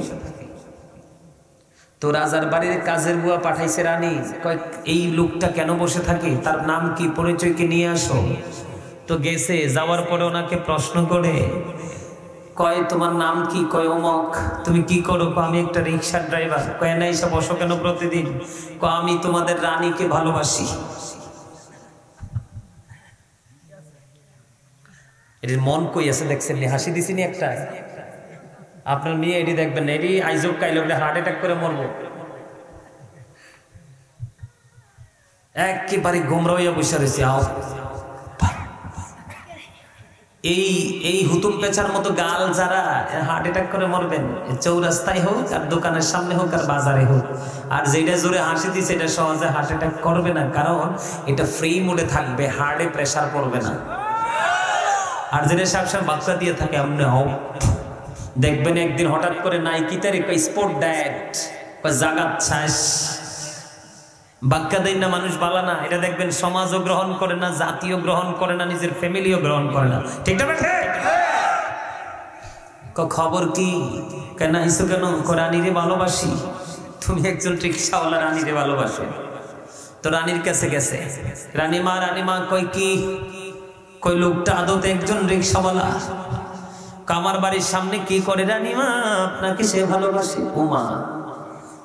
[SPEAKER 1] তো রাজার বাড়ির কাজের বুয়া পাঠাইছে রানী, কয় এই লোকটা কেন বসে থাকে, তার নাম কি, পরিচয় কি নিয়ে আসো। তো গেছে, যাওয়ার পরে ওনাকে প্রশ্ন করে, কয় তোমার নাম কি, কয় অমক। তুমি কি করো, আমি একটা রিক্সার ড্রাইভার। কয় না এসে বসো কেন প্রতিদিন, কয় আমি তোমাদের রানীকে ভালোবাসি। এটির মন কই আছে দেখছেন, হাসি দিছিনি একটা। আপনার মেয়ে এটি দেখবেন, এটি আইজব কাইলে হার্ট অ্যাটাক করে মরবো। একেবারে গোমরা হইয়া বসে রয়েছে। এই হুতুম পেঁচার মতো গাল যারা, হার্ট অ্যাটাক করে মরবেন। চৌরাস্তায় হোক আর দোকানের সামনে হোক আর বাজারে হোক। আর যেটা জোরে হাসি দিচ্ছে এটা সহজে হার্ট অ্যাটাক করবে না, কারণ এটা ফ্রি মোডে থাকবে, হার্টে প্রেসার পড়বে না। আর যেটা সবসময় বাক্কা দিয়ে থাকে আপনি দেখবেন একদিন হঠাৎ করে নাইকিটার স্পোর্ট ডায়েট জাগাত ছাস বাক্কা দেয় না, মানুষ বালা না। এটা দেখবেন সমাজও গ্রহণ করে না, জাতীয় গ্রহণ করে না, নিজের ফ্যামিলিও গ্রহণ করে না। ঠিক না? খবর কি, কেন আইসো কেন, রানীরে ভালোবাসি। তুমি একজন রিক্সাওয়ালা রানীরে ভালোবাসো। তো রানীর কাছে গেছে, রানীমা কয় কি, কই লোকটা আদতে একজন রিক্সাওয়ালা, আমার বাড়ির সামনে কি করে রানীমা, আপনাকে সে ভালোবাসে। উমা,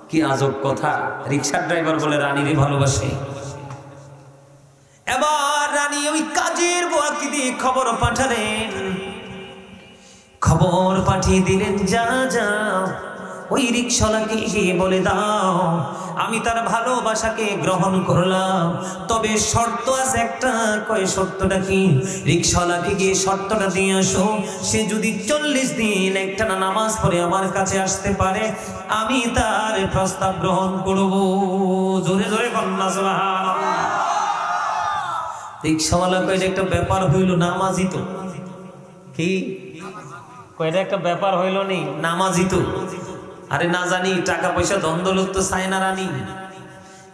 [SPEAKER 1] কি আজব কথা, রিক্সার ড্রাইভার বলে রানীরে ভালোবাসে। এবার রানী ওই কাজের বুয়াকে দিয়ে খবর পাঠালেন, খবর পাঠিয়ে দিলেন, যা যা ওই রিক্সাওয়ালাকে গিয়ে বলে দাও আমি তার ভালোবাসাকে গ্রহণ করলাম, তবে শর্ত আছে একটা। কয় শর্তটা কি? রিক্সাওয়ালাকে গিয়ে শর্তটা দিয়ে আসো, সে যদি 40 দিন একটানা নামাজ পড়ে আমার কাছে আসতে পারে, আমি তার প্রস্তাব গ্রহণ করব। জোরে জোরে বলনা সুবহানাল্লাহ। রিক্সাওয়ালা কয় একটা ব্যাপার হইল, নামাজি তো। কি কয়টা একটা ব্যাপার হইল নি, নামাজি তো। আরে না জানি টাকা পয়সা দ্বন্দ্বলোক তো চায় না রানী।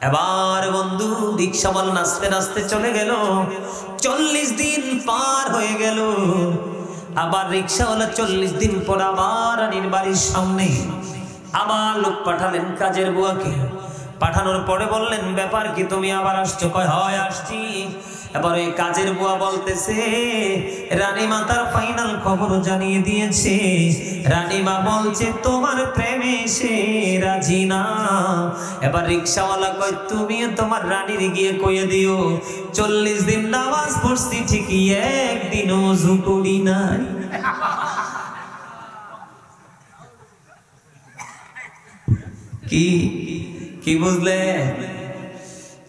[SPEAKER 1] এবার বন্ধু রিক্সাওয়ালা নাচতে নাচতে চলে গেল। 40 দিন পার হয়ে গেল। আবার রিক্সাওয়ালা 40 দিন পর আবার রানীর বাড়ির সামনে আবার লোক পাঠালেন কাজের বুয়াকে। পাঠানোর পরে বললেন, ব্যাপার কি, তুমি আবার আসছো? কয় হয় আসছি। এবার এই কাজের বুয়া বলতেছে, রানীমা তার ফাইনাল খবর জানিয়ে দিয়েছে। রানীমা বলছে তোমার প্রেমে সে রাজি না। এবার রিক্সাওয়ালা কয়, তুমিও তোমার রানীর গিয়ে কইয়ে দিও 40 দিন নামাজ পড়ছি ঠিকই, একদিনও ওযু করি নাই। কি কি বুঝলে?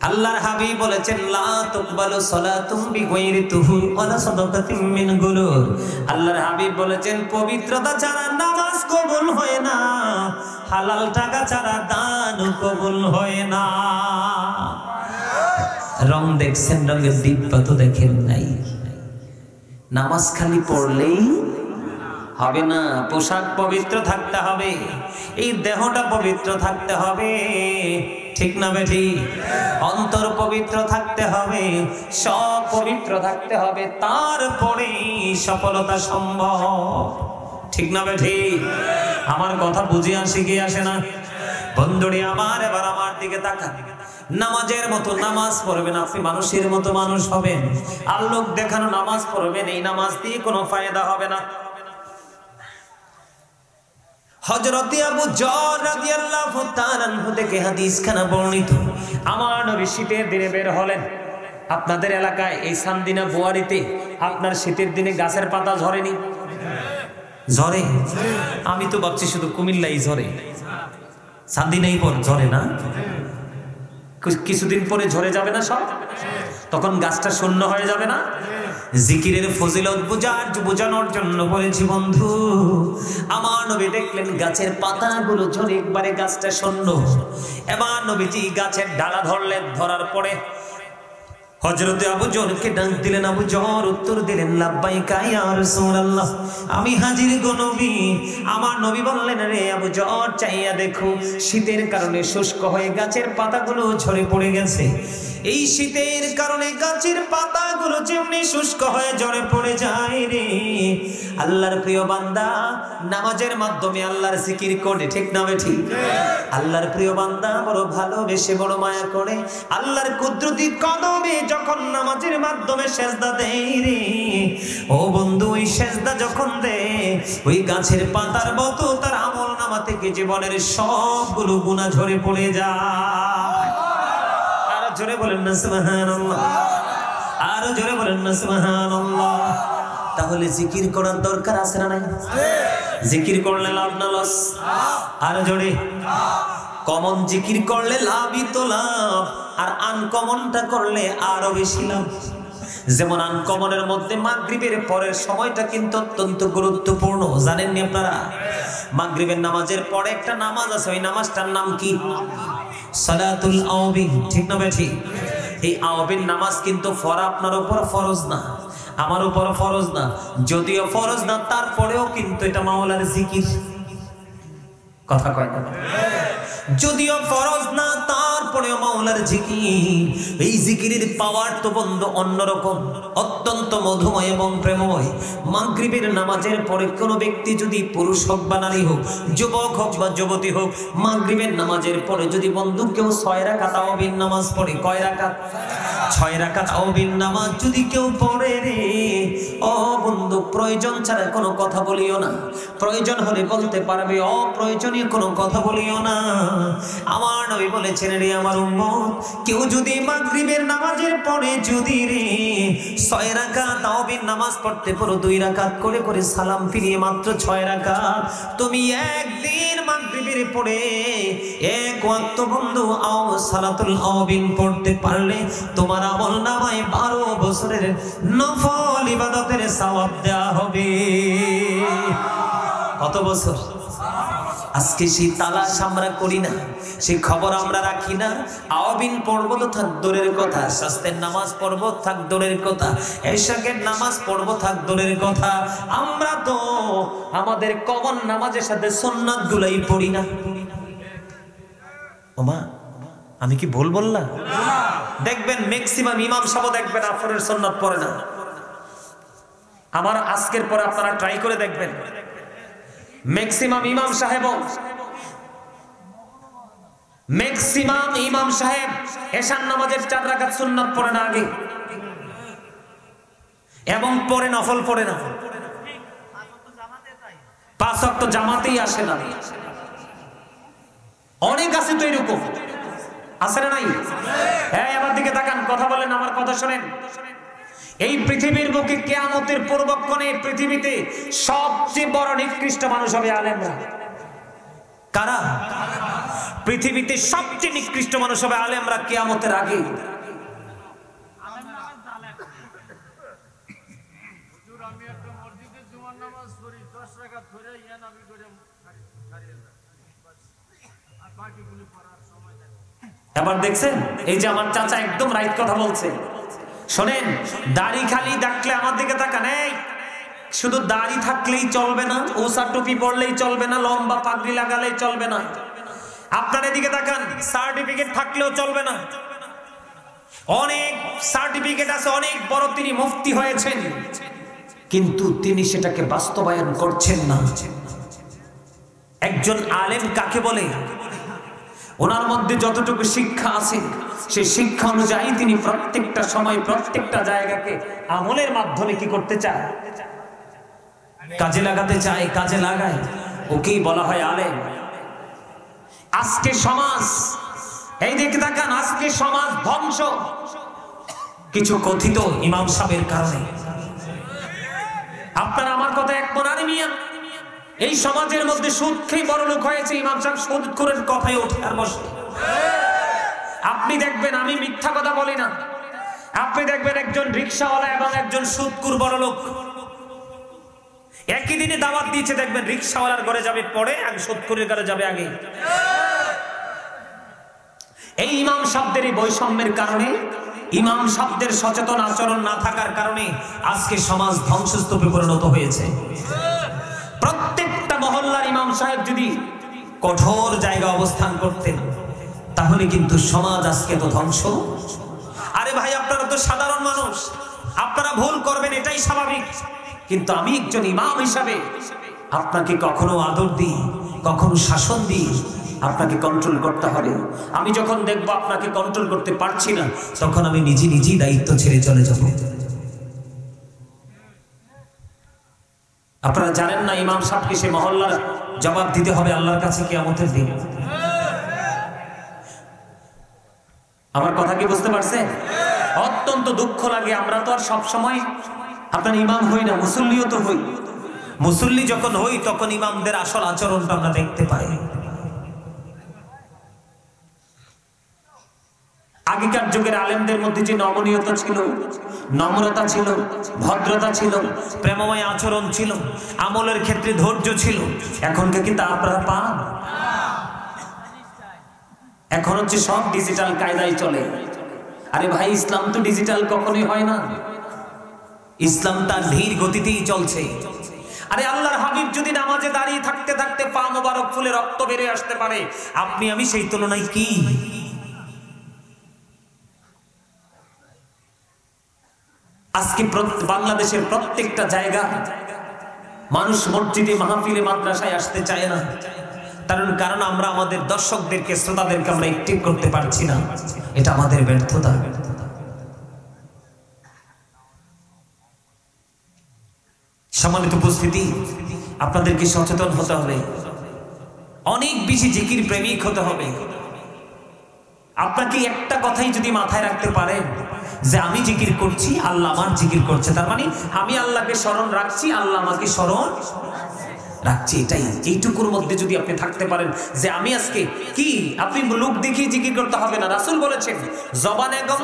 [SPEAKER 1] আল্লাহর হাবিব বলেছেন, লা তুকবালু সালাতুম বিগাইরি তুহুর ওয়ালা সাদাকাতিন মিন গুলুর। আল্লাহর হাবিব বলেছেন, পবিত্রতা ছাড়া নামাজ কবুল হয় না, হালাল টাকা ছাড়া দান কবুল হয় না। রং দেখছেন, রঙের দিব্যা তো দেখেন নাই। নামাজ খালি পড়লেই হবে না, পোশাক পবিত্র থাকতে হবে, এই দেহটা পবিত্র থাকতে হবে। ঠিক না বেঠি? অন্তর পবিত্র থাকতে হবে, সব পবিত্র থাকতে হবে, তারপরে সফলতা সম্ভব। ঠিক না বেঠি? আমার কথা বুঝে আসে কি আসে না? বন্ধুরে আমার, এবার আমার দিকে তাকান। নামাজের মতো নামাজ পড়বেন, আপনি মানুষের মতো মানুষ হবেন। আর লোক দেখানো নামাজ পড়বেন, এই নামাজ দিয়ে কোনো ফায়দা হবে না। হযরত আবু যর রাদিয়াল্লাহু তাআলা আনহু থেকে হাদিসখানা বর্ণিত। আমার নবী শীতের দিনে বের হলেন। আপনাদের এলাকায় এই সান্দিনা বুয়ারিতে আপনার শীতের দিনে গাছের পাতা ঝরেনি? ঝরে? আমি তো ভাবছি শুধু কুমিল্লাই ঝরে, সান্দিনাই পর ঝরে না? কিছুদিন পরে ঝরে যাবে না সব? তখন গাছটা শূন্য হয়ে যাবে না? জিকিরের ফজিলত বোঝানোর জন্য বলেছি বন্ধু। আমার নবী দেখলেন গাছের পাতাগুলো ঝরে একবারে গাছটা শূন্য। এবার নবীজি গাছের ডালা ধরলেন, ধরার পরে হযরত আবু যরকে ডাক দিলেন। আবু যর উত্তর দিলেন, লাব্বাইকা ইয়া রাসূলুল্লাহ, আমি হাজির গো নবী। আমার নবী বললেন, রে আবু যর, চাইয়া দেখো, শীতের কারণে শুষ্ক হয়ে গাছের পাতাগুলো ঝরে পড়ে গেছে। এই শীতের কারণে গাছের পাতাগুলো যেমনি শুষ্ক হয়ে ঝরে পড়ে যায় রে, আল্লাহর প্রিয় বান্দা নামাজের মাধ্যমে আল্লাহর জিকির করে, ঠিক না বেঠিক? আল্লাহর প্রিয় বান্দা বড় ভালোবেসে বড় মায়া করে আল্লাহর কুদরতি কদমে যখন নামাজের মাধ্যমে সেজদা দেয় রে, ও বন্ধু ওই সেজদা যখন দেয় ওই গাছের পাতার মতো তার আমলনামা থেকে জীবনের সবগুলো গুনাহ ঝরে পড়ে যায়। আর জোরে বলেন না সুবহানাল্লাহ, আর জোরে বলেন না সুবহানাল্লাহ। তাহলে জিকির করার দরকার আছে না নাই? জিকির করলে লাভ না লস? আর জোরে কমন জিকির করলে লাভই তো লাভ, আর আনকমনটা করলে আরো বেশি লাভ। যেমন আনকমনের মধ্যে মাগরিবের পরের সময়টা কিন্তু অত্যন্ত গুরুত্বপূর্ণ, জানেননি আপনারা? মাগরিবের নামাজের পরে একটা নামাজ আছে, ওই নামাজটার নাম কি? সালাতুল আওয়াবিন, ঠিক না বেঠি? এই আওয়াবিন নামাজ কিন্তু আপনার উপর ফরজ না, আমার উপর ফরজ না, যদিও ফরজ না তারপরেও কিন্তু এটা মাওলার জিকির। কথা কয় না? যদিও ফরজ না তারপরেও মাওলার জিকির। এই জিকিরের পাওয়ার তো বন্ধু অন্যরকম, অত্যন্ত মধুময় এবং প্রেমময়। মাগরিবের নামাজের পরে কোনো ব্যক্তি যদি পুরুষ হোক বা নারী হোক, যুবক হোক বা যুবতী হোক, মাগরিবের নামাজের পরে যদি বন্ধু কেউ 6 রাকাত তাওবিন নামাজ পড়ে, কয় রাকাত? 6 রাকাত তাওবিন নামাজ যদি কেউ পড়ে রে, ও বন্ধু প্রয়োজন ছাড়া কোনো কথা বলিও না, প্রয়োজন হলে বলতে পারবে, অপ্রয়োজনীয় কোনো কথা বলিও না। আমার নবী বলেছেন রে আমার উম্মত, কেউ যদি মাগরিবের নামাজের পরে যদি রে 6 রাকাত তাওবিন নামাজ পড়তে পারো, 2 রাকাত করে করে সালাম ফিরিয়ে মাত্র 6 রাকাত, তুমি একদিন মাগরিবের পরে এক ওয়াক্ত বন্ধু সালাতুল আওবিন পড়তে পারলে তোমার আমলনামায় 12 বছরের নফল ইবাদতের সওয়াব দেয়া হবে। কত বছর? আজকে সেই তালাশ আমরা করি না, সেই খবর আমরা রাখি না। আওয়াবিন পড়ব তো থাক দূরের কথা, শাস্তের নামাজ পড়ব থাক দূরের কথা, এশাকের নামাজ পড়ব থাক দূরের কথা, আমরা তো আমাদের কমন নামাজের সাথে সুন্নাত গুলাই পড়ি না। ওমা আমি কি ভুল বললাম? দেখবেন ম্যাক্সিমাম ইমাম সাহেব দেখবেন আসরের সুন্নাত পড়ে না। আমার আজকের পরে আপনারা ট্রাই করে দেখবেন, ম্যাক্সিমাম ইমাম সাহেব এশার নামাজের 4 রাকাত সুন্নাত পড়ে না আগে, এবং পরে নফল পড়ে না, 5 ওয়াক্ত জামাতেই আসে না। অনেক আছে তো এরকম, আছে না নাই? হ্যাঁ, আমার দিকে তাকান, কথা বলেন, আমার কথা শোনেন। এই পৃথিবীর বুকে কিয়ামতের পূর্বক্ষণে পৃথিবীতে সবচেয়ে বড় নিকৃষ্ট মানুষ হবে আলেমরা। কারা? পৃথিবীতে সবচেয়ে নিকৃষ্ট মানুষ হবে আলেমরা কিয়ামতের আগে। এবার দেখছেন এই যে আমার চাচা একদম রাইট কথা বলছে। শোনেন, দাড়ি খালি ডাকলে আমার দিকে তাকান, এই শুধু দাড়ি থাকলেই চলবে না, ওসা টুপি পরলেই চলবে না, লম্বা পাগড়ি লাগালেই চলবে না। আপনার এদিকে তাকান, সার্টিফিকেট থাকলেও চলবে না। অনেক সার্টিফিকেট আছে, অনেক বড় তিনি মুফতি হয়েছেন, কিন্তু তিনি সেটাকে বাস্তবায়ন করছেন না। একজন আলেম কাকে বলে? ওনার মধ্যে যতটুকু শিক্ষা আছে সেই শিক্ষা অনুযায়ী তিনি প্রত্যেকটা সময় প্রত্যেকটা জায়গাকে আমলের মাধ্যমে কি করতে চায়? কাজে লাগাতে চায়, কাজে লাগায়, ওকেই বলা হয় আলেম। আজকে সমাজ, এই দিকে তাকান, আজকে সমাজ ধ্বংস কিছু কথিত ইমাম সাহেবের কারণে। আপনারা আমার কথা একমত আনি মিয়া? এই সমাজের মধ্যে সুদ খেয়ে বড় লোক হয়েছে ইমাম সাহেব, সুদ করে কথাই ওঠে আর বসে। আপনি দেখবেন, আমি মিথ্যা কথা বলি না, আপনি দেখবেন একজন রিকশাওয়ালা এবং একজন সুদকুর বড় লোক একই দিনে দাওয়াত দিয়েছে, দেখবেন রিকশাওয়ালার ঘরে যাবে পরে আর সুদকুরের ঘরে যাবে আগে। এই ইমাম শব্দের এই বৈষম্যের কারণে, ইমাম শব্দের সচেতন আচরণ না থাকার কারণে আজকে সমাজ ধ্বংসস্তূপে পরিণত হয়েছে। প্রত্যেকটা মহল্লার ইমাম সাহেব যদি কঠোর জায়গা অবস্থান করতেন তাহলে কিন্তু সমাজ আজকে তো ধ্বংস ভাই আপনারা তো সাধারণ মানুষ, আপনারা ভুল করবেন, এটাই স্বাভাবিক। কিন্তু আমি একজন ইমাম হিসাবে আপনাকে কখনো আদর দিই, কখনো শাসন দিই, আপনাকে কন্ট্রোল করতে হবে। আমি যখন দেখবো আপনাকে কন্ট্রোল করতে পারছি না, তখন আমি নিজেই দায়িত্ব ছেড়ে চলে যাব। আপনারা জানেন না ইমাম সাহেবকে সে মহল্লার জবাব দিতে হবে আল্লাহর কাছে কিয়ামতের দিন। আমার কথা কি বুঝতে পারছেন? অত্যন্ত দুঃখ লাগে, আমরা তো আর সব সময় আপনার ইমাম হই না, মুসল্লিও তো হই। মুসল্লি যখন হই তখন ইমামদের আসল আচরণটা আমরা দেখতে পাই। আগেকার যুগের আলেমদের মধ্যে যে নমনীয়তা ছিল, নম্রতা ছিল, ভদ্রতা ছিল, প্রেমময় আচরণ ছিল, আমলের ক্ষেত্রে ধৈর্য ছিল, এখনকে কিন্তু আপনারা পান? এখন হচ্ছে সব ডিজিটাল কায়দায় চলে। আরে ভাই, ইসলাম তো ডিজিটাল কখনোই হয় না, ইসলাম তার ধীর গতিতেই চলছে। আরে আল্লাহর হাবিব যদি নামাজে দাঁড়িয়ে থাকতে থাকতে পা মোবারক ফুলে রক্ত বেরিয়ে আসতে পারে, আপনি আমি সেই তুলনায় কি? আজকে বাংলাদেশের প্রত্যেকটা জায়গা মানুষ মসজিদে, মাহফিলে, মাদ্রাসায় আসতে চায় না। কারণ আমরা আমাদের দর্শকদেরকে, শ্রোতাদেরকে আমরা অ্যাক্টিভ করতে পারছি না। এটা আমাদের ব্যর্থতা। সম্মানিত উপস্থিতি, আপনাদেরকে সচেতন হতে হবে, অনেক বেশি জিকির প্রেমিক হতে হবে। আপনাকে একটা কথাই যদি মাথায় রাখতে পারেন যে আমি জিকির করছি, আল্লাহ আমার জিকির করছে, তার মানে আমি আল্লাহকে স্মরণ রাখছি, আল্লাহ আমাকে স্মরণ রাখছি। এইটুকুর মধ্যে যদি আপনি থাকতে পারেন যে আমি আজকে কি, আপনি লোক দেখিয়ে জিকির করতে হবে না। রাসূল বলেছেন জবান এবং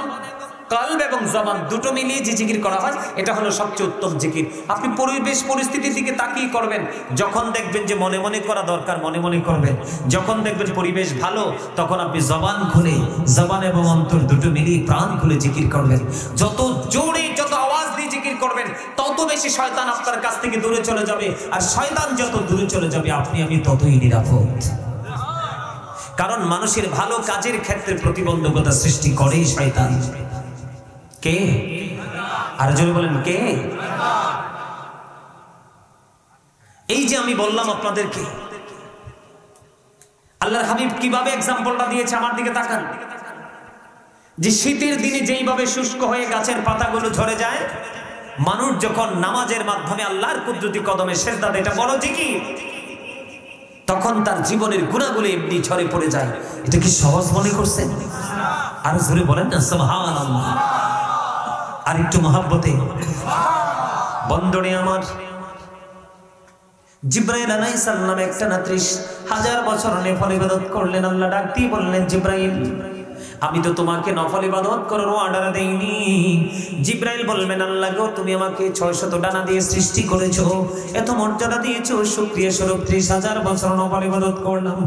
[SPEAKER 1] কলব এবং জবান দুটো মিলিয়ে যে জিকির করা হয়, এটা হলো সবচেয়ে উত্তম জিকির। আপনি পরিবেশ পরিস্থিতির দিকে তাকিয়ে করবেন। যখন দেখবেন যে মনে মনে করা দরকার, মনে মনে করবেন। যখন দেখবেন পরিবেশ ভালো, তখন আপনি জবান খুলে, জবান এবং অন্তর দুটো মিলিয়ে প্রাণ খুলে জিকির করবেন। যত জোরে, যত আওয়াজ দিয়ে জিকির করবেন, তত বেশি শয়তান আপনার কাছ থেকে দূরে চলে যাবে। আর শয়তান যত দূরে চলে যাবে, আপনি আমি ততই নিরাপদ। কারণ মানুষের ভালো কাজের ক্ষেত্রে প্রতিবন্ধকতা সৃষ্টি করেই শয়তান। কে? আর জোরে বলেন কে? এই যে আমি বললাম আপনাদেরকে, আল্লাহর হাবিব কিভাবে এক্সাম্পলটা দিয়েছে, আমার দিকে তাকান। যে শীতের দিনে যেইভাবে শুষ্ক হয়ে গাছের পাতাগুলো ঝরে যায়, মানুষ যখন নামাজের মাধ্যমে আল্লাহর কুদরতি কদমে সিজদা দেয়, এটা বড় জিকির, তখন তার জীবনের গুনাহগুলো এমনি ঝরে পড়ে যায়। এটা কি সহজ মনে করছেন? আর জোরে বলেন না সুবহানাল্লাহ। আর একটু মহব্বতে বন্ধনে আমার, জিব্রাইল আলাইহিস সালাম একটা না ৩০,০০০ বছর নফল ইবাদত করলেন। আল্লাহ ডাক দিয়ে বললেন, জিব্রাইল আমি তো তোমাকে নফল ইবাদত করার অর্ডার দেইনি। জিব্রাইল বলবেন, আল্লাহ গো, তুমি আমাকে ৬০০ ডানা দিয়ে সৃষ্টি করেছো, এত মর্যাদা দিয়েছো, শুকরিয়া স্বরূপ ৩০,০০০ বছর নফল ইবাদত করলাম।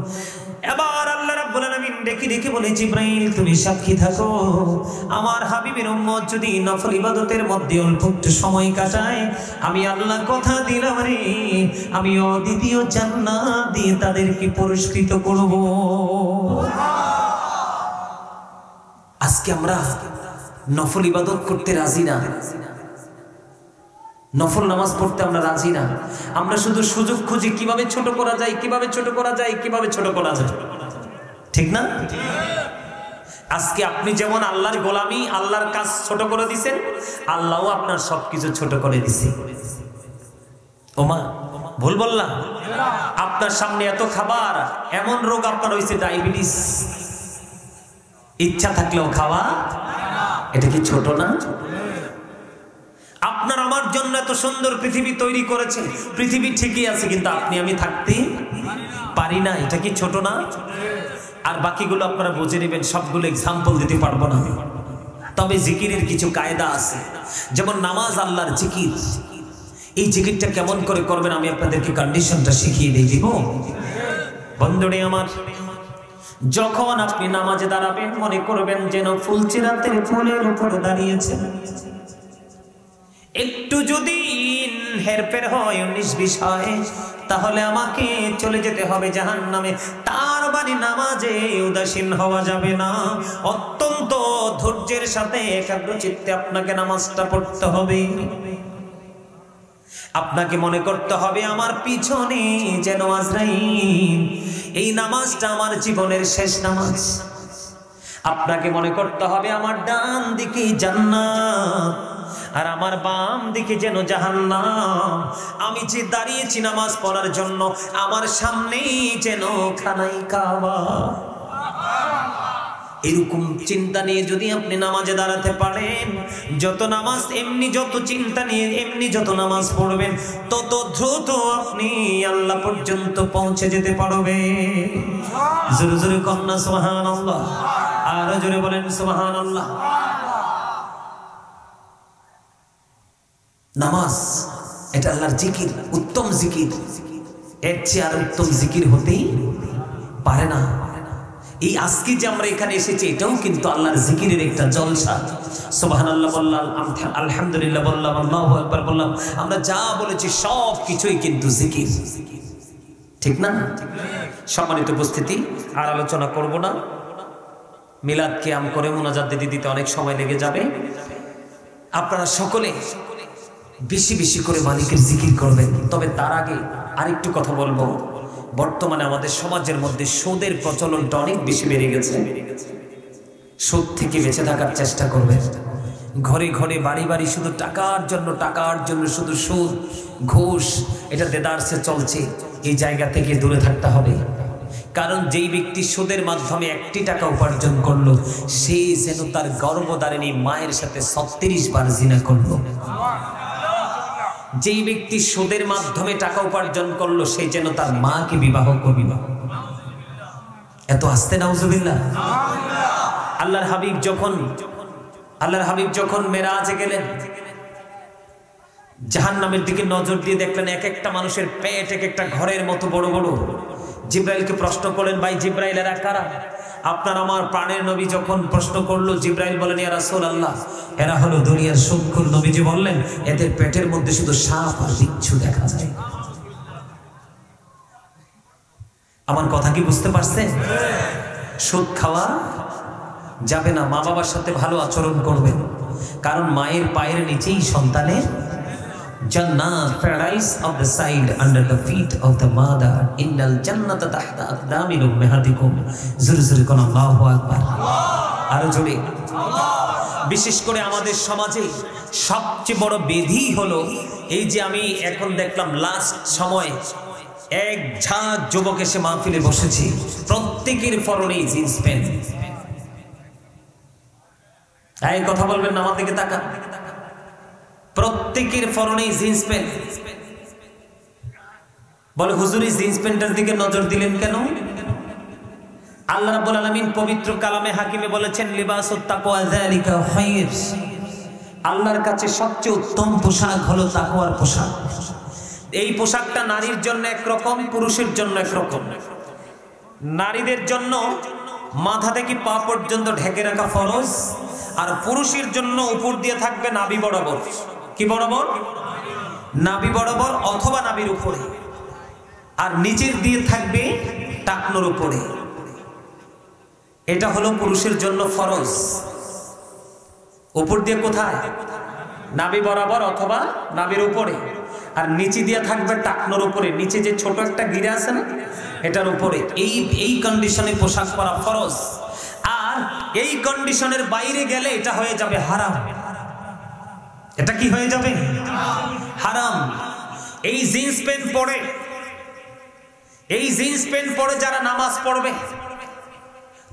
[SPEAKER 1] এবার আল্লাহ রাব্বুল আলামিন ডেকে বলে, জিব্রাইল তুমি সাক্ষী থাকো, আমার হাবিবের উম্মত যদি নফল ইবাদতের মধ্যে অল্প একটু সময় কাটায়, আমি আল্লাহ কথা দিলাম রে, আমি অদ্বিতীয় জান্নাত দিয়ে তাদেরকে পুরস্কৃত করব। আজকে আমরা নফল ইবাদত করতে রাজি না, নফল নামাজ পড়তে আমরা রাজি না। আমরা শুধু সুযোগ খুঁজি কিভাবে ছোট করা যায়, কিভাবে ছোট করা যায়, কিভাবে ছোট করা যায়। ঠিক না? আজকে আপনি যেমন আল্লাহর গোলামি, আল্লাহর কাজ ছোট করে দিছেন, আল্লাহও আপনার সবকিছু ছোট করে দিছে। ওমা ভুল বললাম? আপনার সামনে এত খাবার, এমন রোগ আপনার হয়েছে ডায়াবেটিস, ইচ্ছা থাকলেও খাওয়া, এটা কি ছোট না? আপনার আমার জন্য এত সুন্দর পৃথিবী তৈরি করেছে, পৃথিবী ঠিকই আছে, কিন্তু আপনি আমি থাকতে পারি না, এটা কি ছোট না? আর বাকিগুলো আপনারা বুঝে নেবেন, সবগুলো এক্সাম্পল দিতে পারবো না। তবে জিকিরের কিছু কায়দা আছে, যেমন নামাজ আল্লাহর জিকির। এই জিকিরটা কেমন করে করবেন আমি আপনাদেরকে কন্ডিশনটা শিখিয়ে দিয়ে দিব। বন্ধুরে আমার, যখন আপনি নামাজে দাঁড়াবেন, মনে করবেন যেন ফুলচিরাতের ফুলের উপর দাঁড়িয়েছেন। একটু যদি হেরফের হয় 19-20 হয় তাহলে আমাকে চলে যেতে হবে জাহান্নামে। তার মানে নামাজে উদাসীন হওয়া যাবে না, অত্যন্ত ধৈর্যের সাথে একাগ্রচিত্তে আপনাকে নামাজটা পড়তে হবে। আপনাকে মনে করতে হবে আমার পিছনে যেন আজরাইল, এই নামাজটা আমার জীবনের শেষ নামাজ। আপনাকে মনে করতে হবে আমার ডান দিকে জান্নাত আর আমার বাম দিকে যেন জাহান্নাম। আমি যে দাঁড়িয়েছি নামাজ পড়ার জন্য, আমার সামনেই যেন খানাই কাবা। এরকম চিন্তা নিয়ে যদি আপনি নামাজে দাঁড়াতে পারেন, যত নামাজ এমনি, যত চিন্তা নিয়ে এমনি যত নামাজ পড়বেন, তত দ্রুত আপনি আল্লাহ পর্যন্ত পৌঁছে যেতে পারবেন। জোরে জোরে কন্যা সুবহানাল্লাহ, আরো জোরে বলেন সুবহানাল্লাহ। নামাজ এটা আল্লাহর জিকির, উত্তম জিকির। এর চেয়ে আর উত্তম জিকির হতেই পারে না। এই আজকে যে আমরা এখানে এসেছি এটাও কিন্তু আল্লাহর জিকিরের একটা জলসা। সুবহানাল্লাহ বললাম, আলহামদুলিল্লাহ বললাম, আল্লাহু আকবার বললাম, আমরা যা বলেছি সব কিছুই কিন্তু জিকির, ঠিক না? সম্মানিত উপস্থিতি, আর আলোচনা করব না। মিলাদ কিয়াম করে মুনাজাত দিতে অনেক সময় লেগে যাবে। আপনারা সকলে বেশি বেশি করে মালিকের জিকির করবেন। তবে তার আগে আরেকটু কথা বলবো। বর্তমানে আমাদের সমাজের মধ্যে সুদের প্রচলনটা অনেক বেশি বেড়ে গেছে। সুদ থেকে বেঁচে থাকার চেষ্টা করবেন। ঘরে ঘরে বাড়ি বাড়ি শুধু টাকার জন্য শুধু সুদ, ঘুষ, এটা দেদারসে চলছে। এই জায়গা থেকে দূরে থাকতে হবে। কারণ যেই ব্যক্তি সুদের মাধ্যমে 1 টাকা উপার্জন করলো, সেই যেন তার গর্ভধারিণী মায়ের সাথে 36 বার জিনা করলো। যেই ব্যক্তি সুদের মাধ্যমে টাকা উপার্জন করলো, সেই যেন তার মাকে বিবাহ করবে। এত আস্তে নাউজুবিল্লাহ। আল্লাহর হাবিব যখন মেরাজে গেলেন, জাহান্নামের দিকে নজর দিয়ে দেখলেন এক একটা মানুষের পেট এক একটা ঘরের মতো বড় বড়। জিব্রাইলকে প্রশ্ন করলেন, ভাই জিব্রাইল, এরা কারা? আপনার আমার প্রাণের নবী যখন প্রশ্ন করলো, জিব্রাইল বলেন, ইয়া রাসূলুল্লাহ, এরা হলো দুনিয়ার সুদখোর। নবীজি বললেন, এদের পেটের মধ্যে শুধু সাপ আর বিচ্ছু দেখা যায়। আমার কথা কি বুঝতে পারছেন? সুদ খাওয়া যাবে না। মা বাবার সাথে ভালো আচরণ করবেন, কারণ মায়ের পায়ের নিচেই সন্তানের জান্নাত, paradise of the side under the feet of the mother, ইন্নাল জান্নাতা তাহতা আকদামিল উম্মাহাতিকুম। জোরে জোরে কোন আল্লাহু আকবার, আরো জোরে। বিশেষ করে আমাদের সমাজে সবচেয়ে বড় বেধি হলো এই যে আমি এখন দেখলাম লাস্ট সময় এক ঝাঁক যুবক এসে মাহফিলে বসেছি, প্রত্যেকের পরনে জিন্স প্যান্ট। এই কথা বলবেন না, আমার দিকে তাকান। প্রত্যেকের পরনে জিন্স প্যান্ট। বলে, হুজুর এই জিন্স প্যান্টের দিকে নজর দিলেন কেন? আল্লাহ রাব্বুল আলামিন পবিত্র কালামে হাকিমে বলেছেন, লিবাসুত তাকওয়া যালিকা খায়র। আল্লাহর কাছে সবচেয়ে উত্তম পোশাক হলো তাকওয়ার পোশাক। এই পোশাকটা নারীর জন্য একরকম, পুরুষের জন্য একরকম। নারীদের জন্য মাথা থেকে পা পর্যন্ত ঢেকে রাখা ফরজ, আর পুরুষের জন্য উপর দিয়ে থাকবে নাভি বরাবর। কি বরাবর? নাভি বরাবর অথবা নাভির উপরে, আর নিচের দিয়ে থাকবে টাকনোর উপরে। এটা হলো পুরুষের জন্য ফরজ। উপর দিয়ে কোথায়? নাভি বরাবর অথবা নাভির উপরে, আর নিচে দিয়ে থাকবে টাকনোর উপরে। নিচে যে ছোট একটা গিরা আছে না, এটার উপরে। এই কন্ডিশনে পোশাক পরা ফরজ। আর এই কন্ডিশনের বাইরে গেলে এটা হয়ে যাবে হারাম। এটা কি হয়ে যাবে? হারাম। এই জিন্স প্যান্ট পরে যারা নামাজ পড়বে,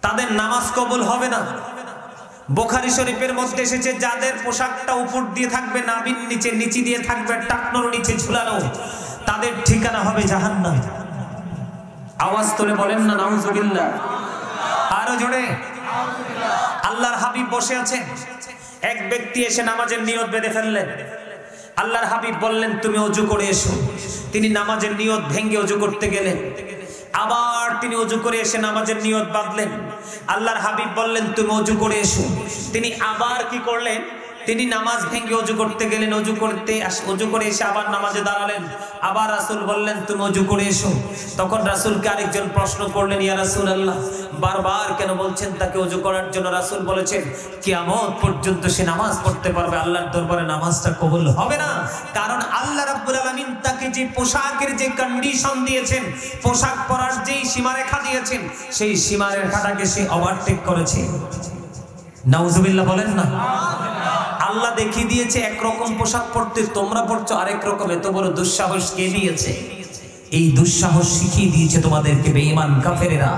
[SPEAKER 1] তাদের নামাজ কবুল হবে না। বুখারী শরীফের মধ্যে এসেছে, যাদের পোশাকটা উপর দিয়ে থাকবে নাভির নিচে, নিচে দিয়ে থাকবে টাকনোর নিচে ঝুলানো, তাদের ঠিকানা হবে জাহান্নাম। আওয়াজ তুলে বলেন না নাউজুবিল্লাহ, আরো জোরে। আল্লাহর হাবিব বসে আছেন, এক ব্যক্তি এসে নামাজের নিয়ত বেঁধে ফেললেন। আল্লাহর হাবিব বললেন, তুমি ওযু করে এসো। তিনি নামাজের নিয়ত ভেঙে ওযু করতে গেলেন। আবার তিনি ওযু করে এসে নামাজের নিয়ত বাঁধলেন। আল্লাহর হাবিব বললেন, তুমি ওযু করে এসো। তিনি আবার কি করলেন? তিনি নামাজ ভেঙে ওযু করতে গেলেন, ওযু করে এসে আবার নামাজে দাঁড়ালেন। আবার রাসূল বললেন তুমি ওযু করে এসো। তখন রাসূলকে আরেকজন প্রশ্ন করলেন, ইয়া রাসূলুল্লাহ, বারবার কেন বলছেন তাকে ওযু করার জন্য? রাসূল বলেছেন কিয়ামত পর্যন্ত সে নামাজ পড়তে পারবে, আল্লাহর দরবারে নামাজটা কবুল হবে না। কারণ আল্লাহ রাব্বুল আলামিন তাকে যে পোশাকের যে কন্ডিশন দিয়েছেন, পোশাক পরার যেই সীমারেখা দিয়েছেন, সেই সীমারেখাটাকে সে ওভারটেক করেছে। নাউজুবিল্লাহ বলেন না। আল্লাহ দেখিয়ে দিয়েছে একরকম পোশাক পরতে, তোমরা পড়ছো আরেক রকম। এত বড় দুঃসাহস কে দিয়েছে? এই দুঃসাহস শিখিয়ে দিয়েছে তোমাদেরকে বেঈমান কাফেরেরা।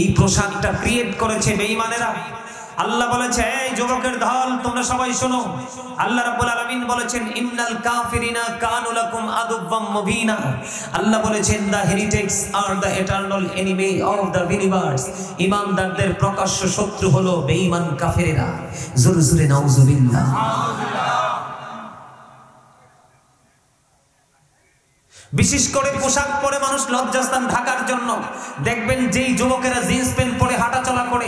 [SPEAKER 1] এই পোশাকটা ক্রিয়েট করেছে বেঈমানেরা। আল্লাহ বলেছে, এই যুবকের দল তোমরা সবাই শোনো। আল্লাহ রাব্বুল আলামিন বলেছেন ইন্নাল কাফিরিনা কানু লাকুম আদুওয়াম মুবিনা। আল্লাহ বলেছেন the heretics are the eternal enemy of the believers. ঈমানদারদের প্রকাশ্য শত্রু হলো বেঈমান কাফেরেরা। জোরে জোরে নাউজুবিল্লাহ। বিশেষ করে পোশাক পরে মানুষ লজ্জাস্থান ঢাকার জন্য দেখবেন যেই যুবকেরা জিন্স প্যান্ট পরে হাঁটাচলা করে